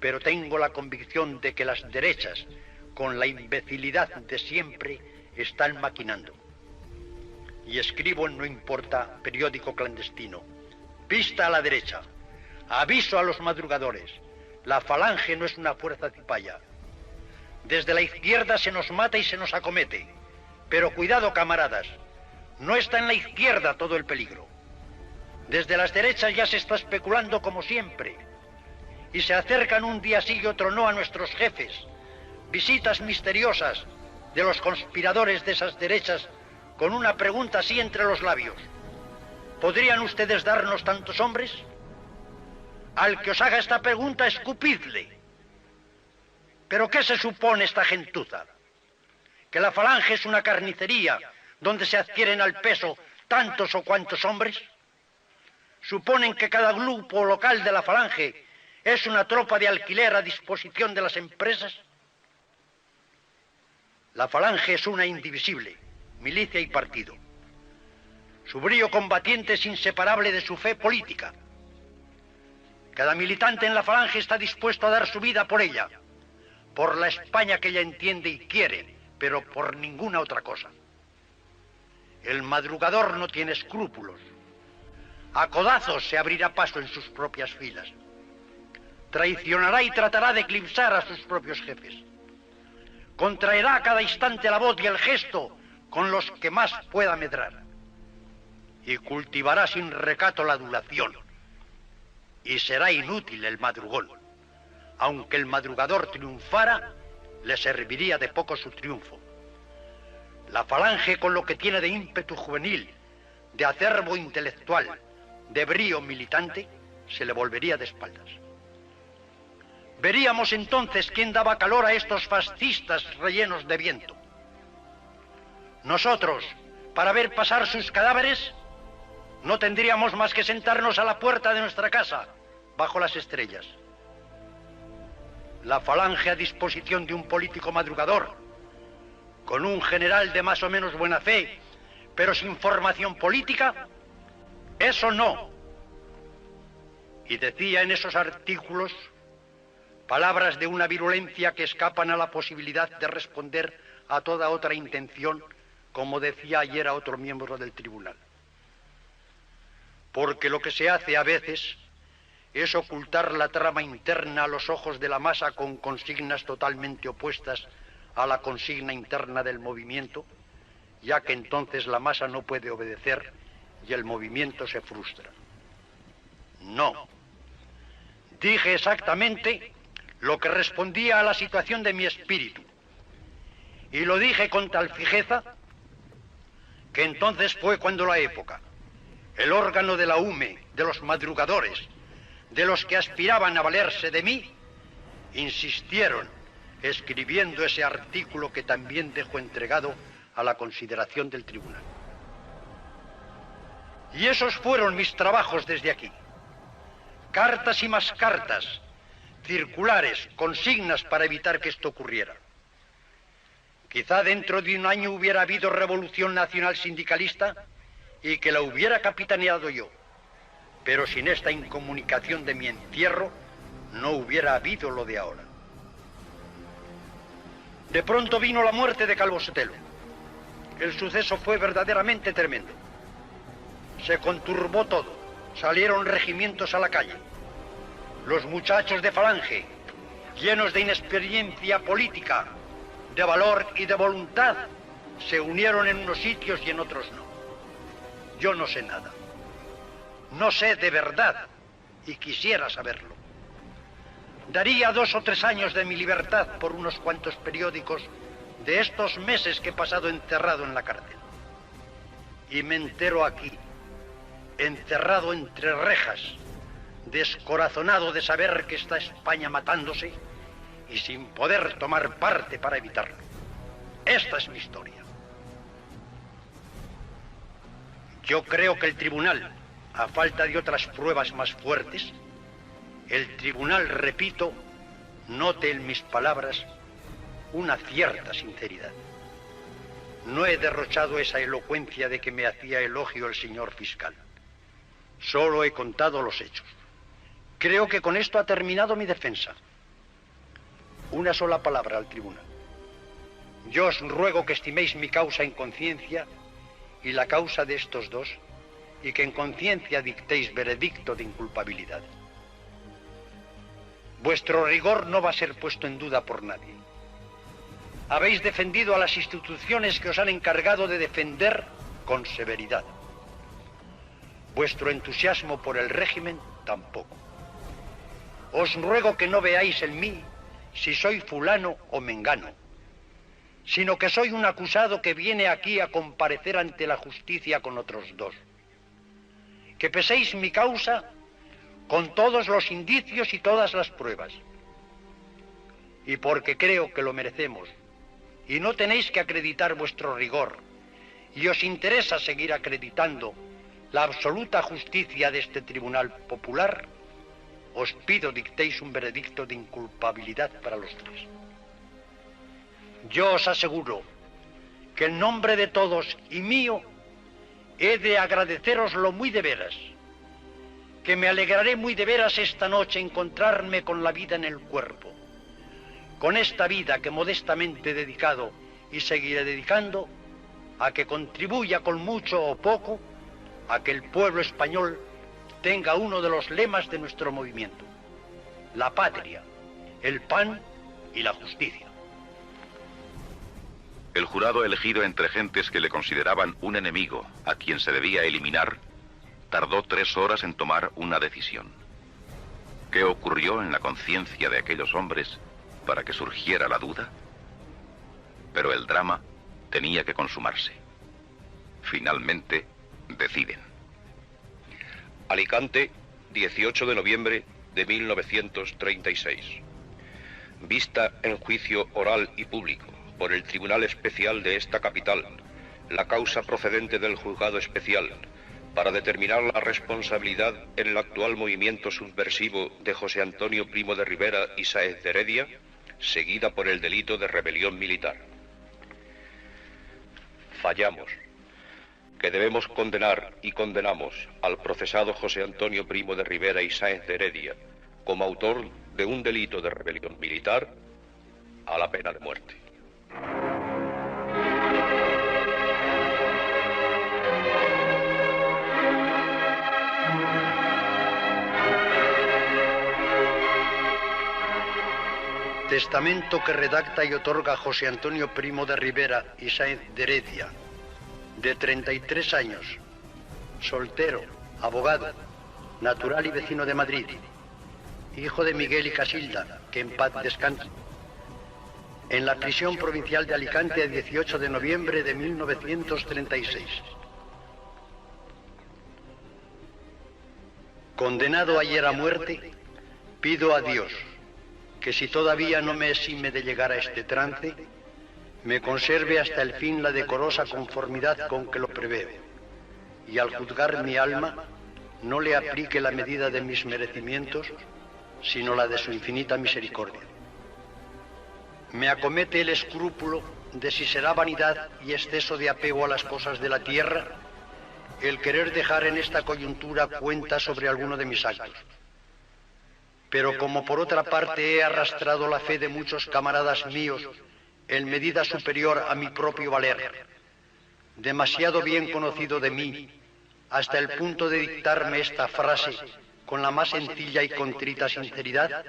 Speaker 3: pero tengo la convicción de que las derechas, con la imbecilidad de siempre, están maquinando. Y escribo en No Importa, periódico clandestino: pista a la derecha, aviso a los madrugadores, la falange no es una fuerza cipaya. Desde la izquierda se nos mata y se nos acomete, pero cuidado, camaradas, no está en la izquierda todo el peligro. Desde las derechas ya se está especulando como siempre, y se acercan un día sí y otro no a nuestros jefes, visitas misteriosas de los conspiradores de esas derechas con una pregunta así entre los labios: ¿podrían ustedes darnos tantos hombres? Al que os haga esta pregunta, escupidle. ¿Pero qué se supone esta gentuza? ¿Que la falange es una carnicería donde se adquieren al peso tantos o cuantos hombres? ¿Suponen que cada grupo local de la falange es una tropa de alquiler a disposición de las empresas? La falange es una indivisible, milicia y partido. Su brío combatiente es inseparable de su fe política. Cada militante en la falange está dispuesto a dar su vida por ella, por la España que ella entiende y quiere, pero por ninguna otra cosa. El madrugador no tiene escrúpulos. A codazos se abrirá paso en sus propias filas. Traicionará y tratará de eclipsar a sus propios jefes. Contraerá a cada instante la voz y el gesto con los que más pueda medrar. y cultivará sin recato la adulación, y será inútil el madrugón. Aunque el madrugador triunfara, le serviría de poco su triunfo. La Falange, con lo que tiene de ímpetu juvenil, de acervo intelectual, de brío militante, se le volvería de espaldas. Veríamos entonces quién daba calor a estos fascistas rellenos de viento. Nosotros, para ver pasar sus cadáveres, no tendríamos más que sentarnos a la puerta de nuestra casa, bajo las estrellas. La Falange a disposición de un político madrugador, con un general de más o menos buena fe, pero sin formación política, eso no. Y decía en esos artículos palabras de una virulencia que escapan a la posibilidad de responder a toda otra intención, como decía ayer a otro miembro del tribunal. Porque lo que se hace a veces es ocultar la trama interna a los ojos de la masa con consignas totalmente opuestas a la consigna interna del movimiento, ya que entonces la masa no puede obedecer y el movimiento se frustra. No. Dije exactamente lo que respondía a la situación de mi espíritu, y lo dije con tal fijeza que entonces fue cuando la época, el órgano de la UME, de los madrugadores, de los que aspiraban a valerse de mí, insistieron escribiendo ese artículo que también dejo entregado a la consideración del tribunal. Y esos fueron mis trabajos desde aquí. Cartas y más cartas, circulares, consignas para evitar que esto ocurriera. Quizá dentro de un año hubiera habido revolución nacional sindicalista y que la hubiera capitaneado yo, pero sin esta incomunicación de mi entierro no hubiera habido lo de ahora. De pronto vino la muerte de Calvo Sotelo. El suceso fue verdaderamente tremendo. Se conturbó todo, salieron regimientos a la calle. Los muchachos de Falange, llenos de inexperiencia política, de valor y de voluntad, se unieron en unos sitios y en otros no. Yo no sé nada. No sé de verdad y quisiera saberlo. Daría 2 o 3 años de mi libertad por unos cuantos periódicos de estos meses que he pasado encerrado en la cárcel. Y me entero aquí, encerrado entre rejas, descorazonado de saber que está España matándose y sin poder tomar parte para evitarlo. Esta es mi historia. Yo creo que el tribunal, a falta de otras pruebas más fuertes, el tribunal, repito, note en mis palabras una cierta sinceridad. No he derrochado esa elocuencia de que me hacía elogio el señor fiscal. Solo he contado los hechos. Creo que con esto ha terminado mi defensa. Una sola palabra al tribunal. Yo os ruego que estiméis mi causa en conciencia y la causa de estos dos, y que en conciencia dictéis veredicto de inculpabilidad. Vuestro rigor no va a ser puesto en duda por nadie. Habéis defendido a las instituciones que os han encargado de defender con severidad. Vuestro entusiasmo por el régimen tampoco. Os ruego que no veáis en mí si soy fulano o mengano, sino que soy un acusado que viene aquí a comparecer ante la justicia con otros dos. Que peséis mi causa con todos los indicios y todas las pruebas. Y porque creo que lo merecemos, y no tenéis que acreditar vuestro rigor, y os interesa seguir acreditando la absoluta justicia de este tribunal popular, os pido dictéis un veredicto de inculpabilidad para los tres. Yo os aseguro que en nombre de todos y mío he de agradeceroslo muy de veras, que me alegraré muy de veras esta noche encontrarme con la vida en el cuerpo, con esta vida que modestamente he dedicado y seguiré dedicando a que contribuya con mucho o poco a que el pueblo español tenga uno de los lemas de nuestro movimiento: la patria, el pan y la justicia.
Speaker 1: El jurado elegido entre gentes que le consideraban un enemigo a quien se debía eliminar, tardó 3 horas en tomar una decisión. ¿Qué ocurrió en la conciencia de aquellos hombres para que surgiera la duda? Pero el drama tenía que consumarse. Finalmente, deciden.
Speaker 9: Alicante, 18 de noviembre de 1936. Vista en juicio oral y público por el Tribunal Especial de esta capital, la causa procedente del Juzgado Especial para determinar la responsabilidad en el actual movimiento subversivo de José Antonio Primo de Rivera y Sáenz de Heredia, seguida por el delito de rebelión militar. Fallamos, que debemos condenar y condenamos al procesado José Antonio Primo de Rivera y Sáenz de Heredia como autor de un delito de rebelión militar a la pena de muerte.
Speaker 3: Testamento que redacta y otorga José Antonio Primo de Rivera y Sáenz de Heredia, de 33 años, soltero, abogado, natural y vecino de Madrid, hijo de Miguel y Casilda, que en paz descanse, en la prisión provincial de Alicante el 18 de noviembre de 1936. Condenado ayer a muerte, pido a Dios que si todavía no me exime de llegar a este trance, me conserve hasta el fin la decorosa conformidad con que lo preveo, y al juzgar mi alma, no le aplique la medida de mis merecimientos, sino la de su infinita misericordia. Me acomete el escrúpulo de si será vanidad y exceso de apego a las cosas de la tierra el querer dejar en esta coyuntura cuenta sobre alguno de mis actos. Pero como por otra parte he arrastrado la fe de muchos camaradas míos en medida superior a mi propio valer, demasiado bien conocido de mí, hasta el punto de dictarme esta frase con la más sencilla y contrita sinceridad,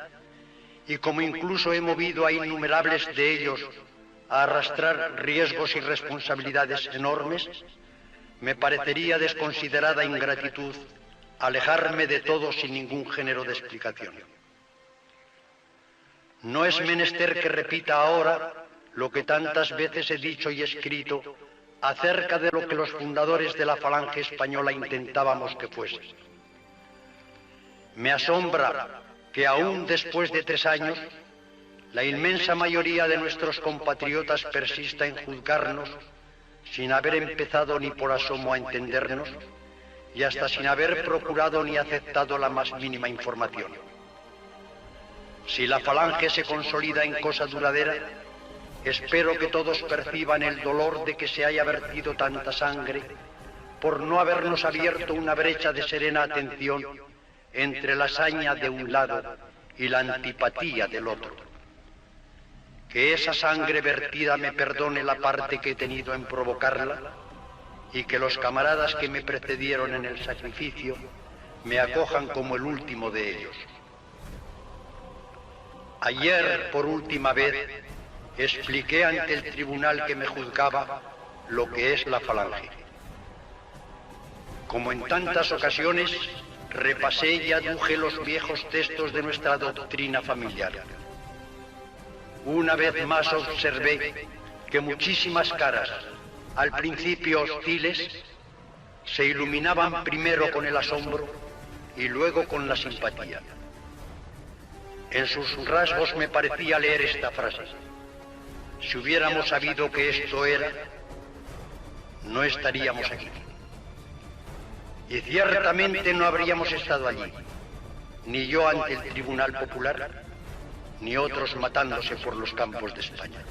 Speaker 3: y como incluso he movido a innumerables de ellos a arrastrar riesgos y responsabilidades enormes, me parecería desconsiderada ingratitud alejarme de todo sin ningún género de explicación. No es menester que repita ahora lo que tantas veces he dicho y escrito acerca de lo que los fundadores de la Falange Española intentábamos que fuese. Me asombra que aún después de 3 años, la inmensa mayoría de nuestros compatriotas persista en juzgarnos sin haber empezado ni por asomo a entendernos y hasta sin haber procurado ni aceptado la más mínima información. Si la Falange se consolida en cosa duradera, espero que todos perciban el dolor de que se haya vertido tanta sangre por no habernos abierto una brecha de serena atención entre la saña de un lado y la antipatía del otro. Que esa sangre vertida me perdone la parte que he tenido en provocarla y que los camaradas que me precedieron en el sacrificio me acojan como el último de ellos. Ayer, por última vez, expliqué ante el tribunal que me juzgaba lo que es la Falange. Como en tantas ocasiones, repasé y aduje los viejos textos de nuestra doctrina familiar. Una vez más observé que muchísimas caras, al principio hostiles, se iluminaban primero con el asombro y luego con la simpatía. En sus rasgos me parecía leer esta frase: si hubiéramos sabido que esto era, no estaríamos aquí. Y ciertamente no habríamos estado allí, ni yo ante el Tribunal Popular, ni otros matándose por los campos de España.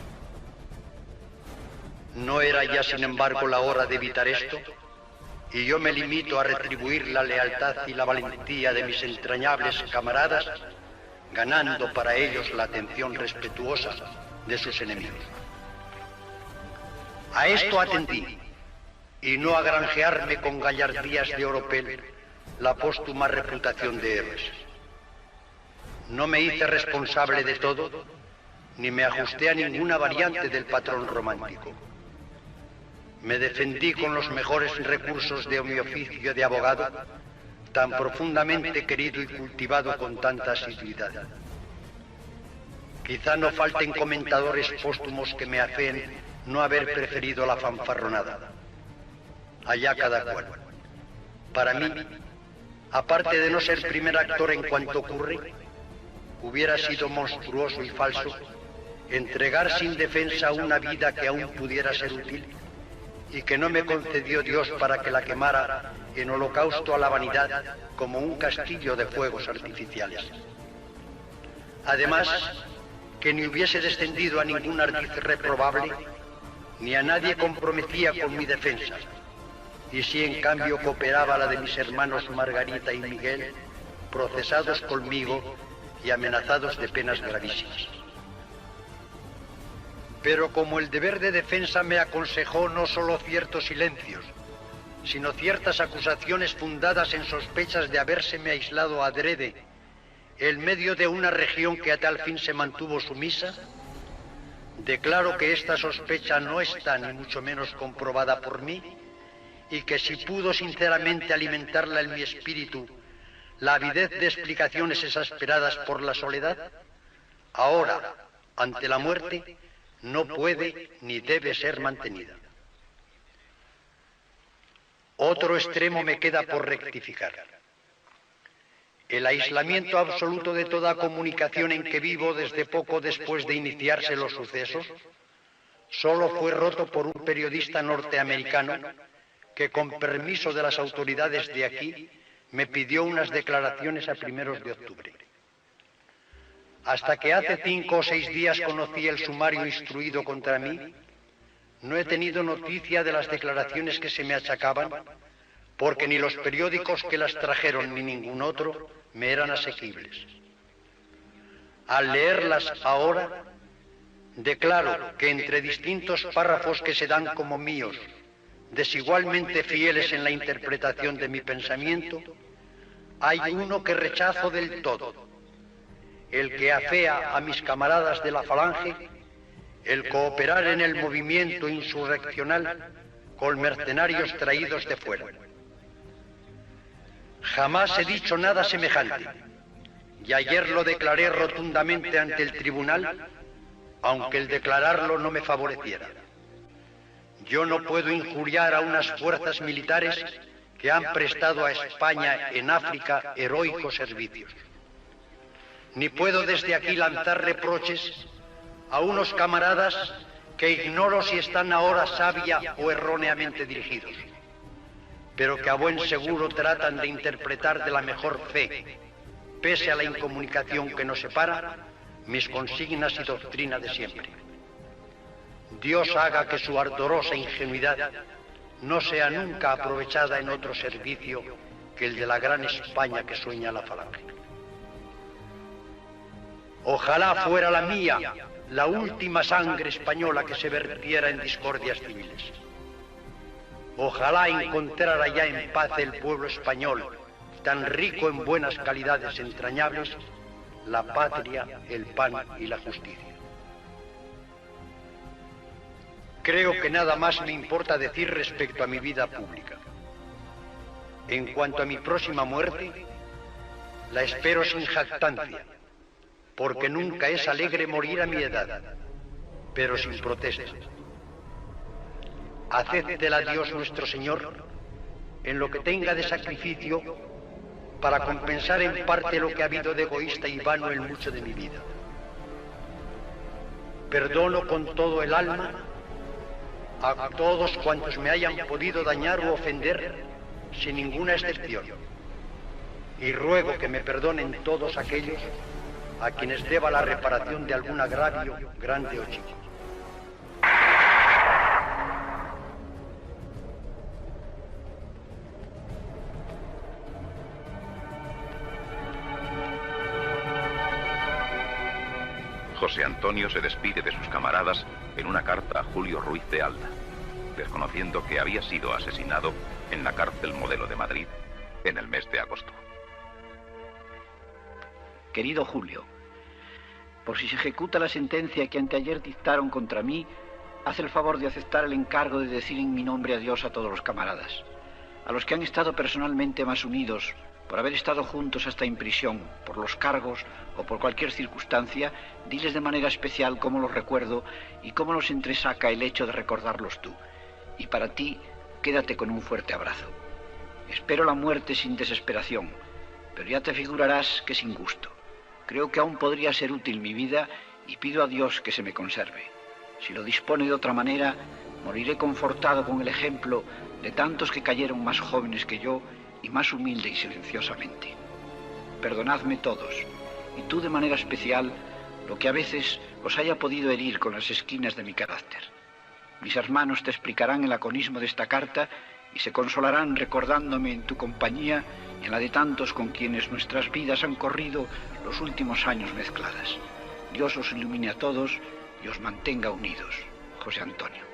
Speaker 3: No era ya, sin embargo, la hora de evitar esto, y yo me limito a retribuir la lealtad y la valentía de mis entrañables camaradas, ganando para ellos la atención respetuosa de sus enemigos. A esto atendí, y no a granjearme con gallardías de oropel la póstuma reputación de héroes. No me hice responsable de todo, ni me ajusté a ninguna variante del patrón romántico. Me defendí con los mejores recursos de mi oficio de abogado, tan profundamente querido y cultivado con tanta asiduidad. Quizá no falten comentadores póstumos que me afeen no haber preferido la fanfarronada. Allá cada cual. Para mí, aparte de no ser primer actor en cuanto ocurre, hubiera sido monstruoso y falso entregar sin defensa una vida que aún pudiera ser útil y que no me concedió Dios para que la quemara en holocausto a la vanidad como un castillo de fuegos artificiales. Además, que ni hubiese descendido a ningún ardiz reprobable, ni a nadie comprometía con mi defensa, y si en cambio cooperaba la de mis hermanos Margarita y Miguel, procesados conmigo y amenazados de penas gravísimas. Pero como el deber de defensa me aconsejó no solo ciertos silencios, sino ciertas acusaciones fundadas en sospechas de habérseme aislado adrede en medio de una región que a tal fin se mantuvo sumisa, declaro que esta sospecha no está ni mucho menos comprobada por mí y que si pudo sinceramente alimentarla en mi espíritu la avidez de explicaciones exasperadas por la soledad, ahora, ante la muerte, no puede ni debe ser mantenida. Otro extremo me queda por rectificar. El aislamiento absoluto de toda comunicación en que vivo desde poco después de iniciarse los sucesos solo fue roto por un periodista norteamericano que, con permiso de las autoridades de aquí, me pidió unas declaraciones a primeros de octubre. Hasta que hace 5 o 6 días conocí el sumario instruido contra mí, no he tenido noticia de las declaraciones que se me achacaban, porque ni los periódicos que las trajeron ni ningún otro me eran asequibles. Al leerlas ahora, declaro que entre distintos párrafos que se dan como míos, desigualmente fieles en la interpretación de mi pensamiento, hay uno que rechazo del todo, el que afea a mis camaradas de la Falange el cooperar en el movimiento insurreccional con mercenarios traídos de fuera. Jamás he dicho nada semejante, y ayer lo declaré rotundamente ante el tribunal, aunque el declararlo no me favoreciera. Yo no puedo injuriar a unas fuerzas militares que han prestado a España en África heroicos servicios. Ni puedo desde aquí lanzar reproches a unos camaradas que ignoro si están ahora sabia o erróneamente dirigidos, pero que a buen seguro tratan de interpretar de la mejor fe, pese a la incomunicación que nos separa, mis consignas y doctrina de siempre. Dios haga que su ardorosa ingenuidad no sea nunca aprovechada en otro servicio que el de la gran España que sueña la Falange. Ojalá fuera la mía la última sangre española que se vertiera en discordias civiles. Ojalá encontrara ya en paz el pueblo español, tan rico en buenas calidades entrañables, la patria, el pan y la justicia. Creo que nada más me importa decir respecto a mi vida pública. En cuanto a mi próxima muerte, la espero sin jactancia, porque nunca es alegre morir a mi edad, pero sin protesta. Hacédela Dios nuestro Señor en lo que tenga de sacrificio para compensar en parte lo que ha habido de egoísta y vano en mucho de mi vida. Perdono con todo el alma a todos cuantos me hayan podido dañar o ofender, sin ninguna excepción, y ruego que me perdonen todos aquellos a quienes deba la reparación de algún agravio, grande o chico.
Speaker 1: José Antonio se despide de sus camaradas en una carta a Julio Ruiz de Alda, desconociendo que había sido asesinado en la cárcel Modelo de Madrid en el mes de agosto.
Speaker 10: Querido Julio, por si se ejecuta la sentencia que anteayer dictaron contra mí, haz el favor de aceptar el encargo de decir en mi nombre adiós a todos los camaradas. A los que han estado personalmente más unidos, por haber estado juntos hasta en prisión, por los cargos o por cualquier circunstancia, diles de manera especial cómo los recuerdo y cómo los entresaca el hecho de recordarlos tú. Y para ti, quédate con un fuerte abrazo. Espero la muerte sin desesperación, pero ya te figurarás que sin gusto. Creo que aún podría ser útil mi vida y pido a Dios que se me conserve. Si lo dispone de otra manera, moriré confortado con el ejemplo de tantos que cayeron más jóvenes que yo y más humilde y silenciosamente. Perdonadme todos, y tú de manera especial, lo que a veces os haya podido herir con las esquinas de mi carácter. Mis hermanos te explicarán el laconismo de esta carta y se consolarán recordándome en tu compañía y en la de tantos con quienes nuestras vidas han corrido los últimos años mezcladas. Dios os ilumine a todos y os mantenga unidos. José Antonio.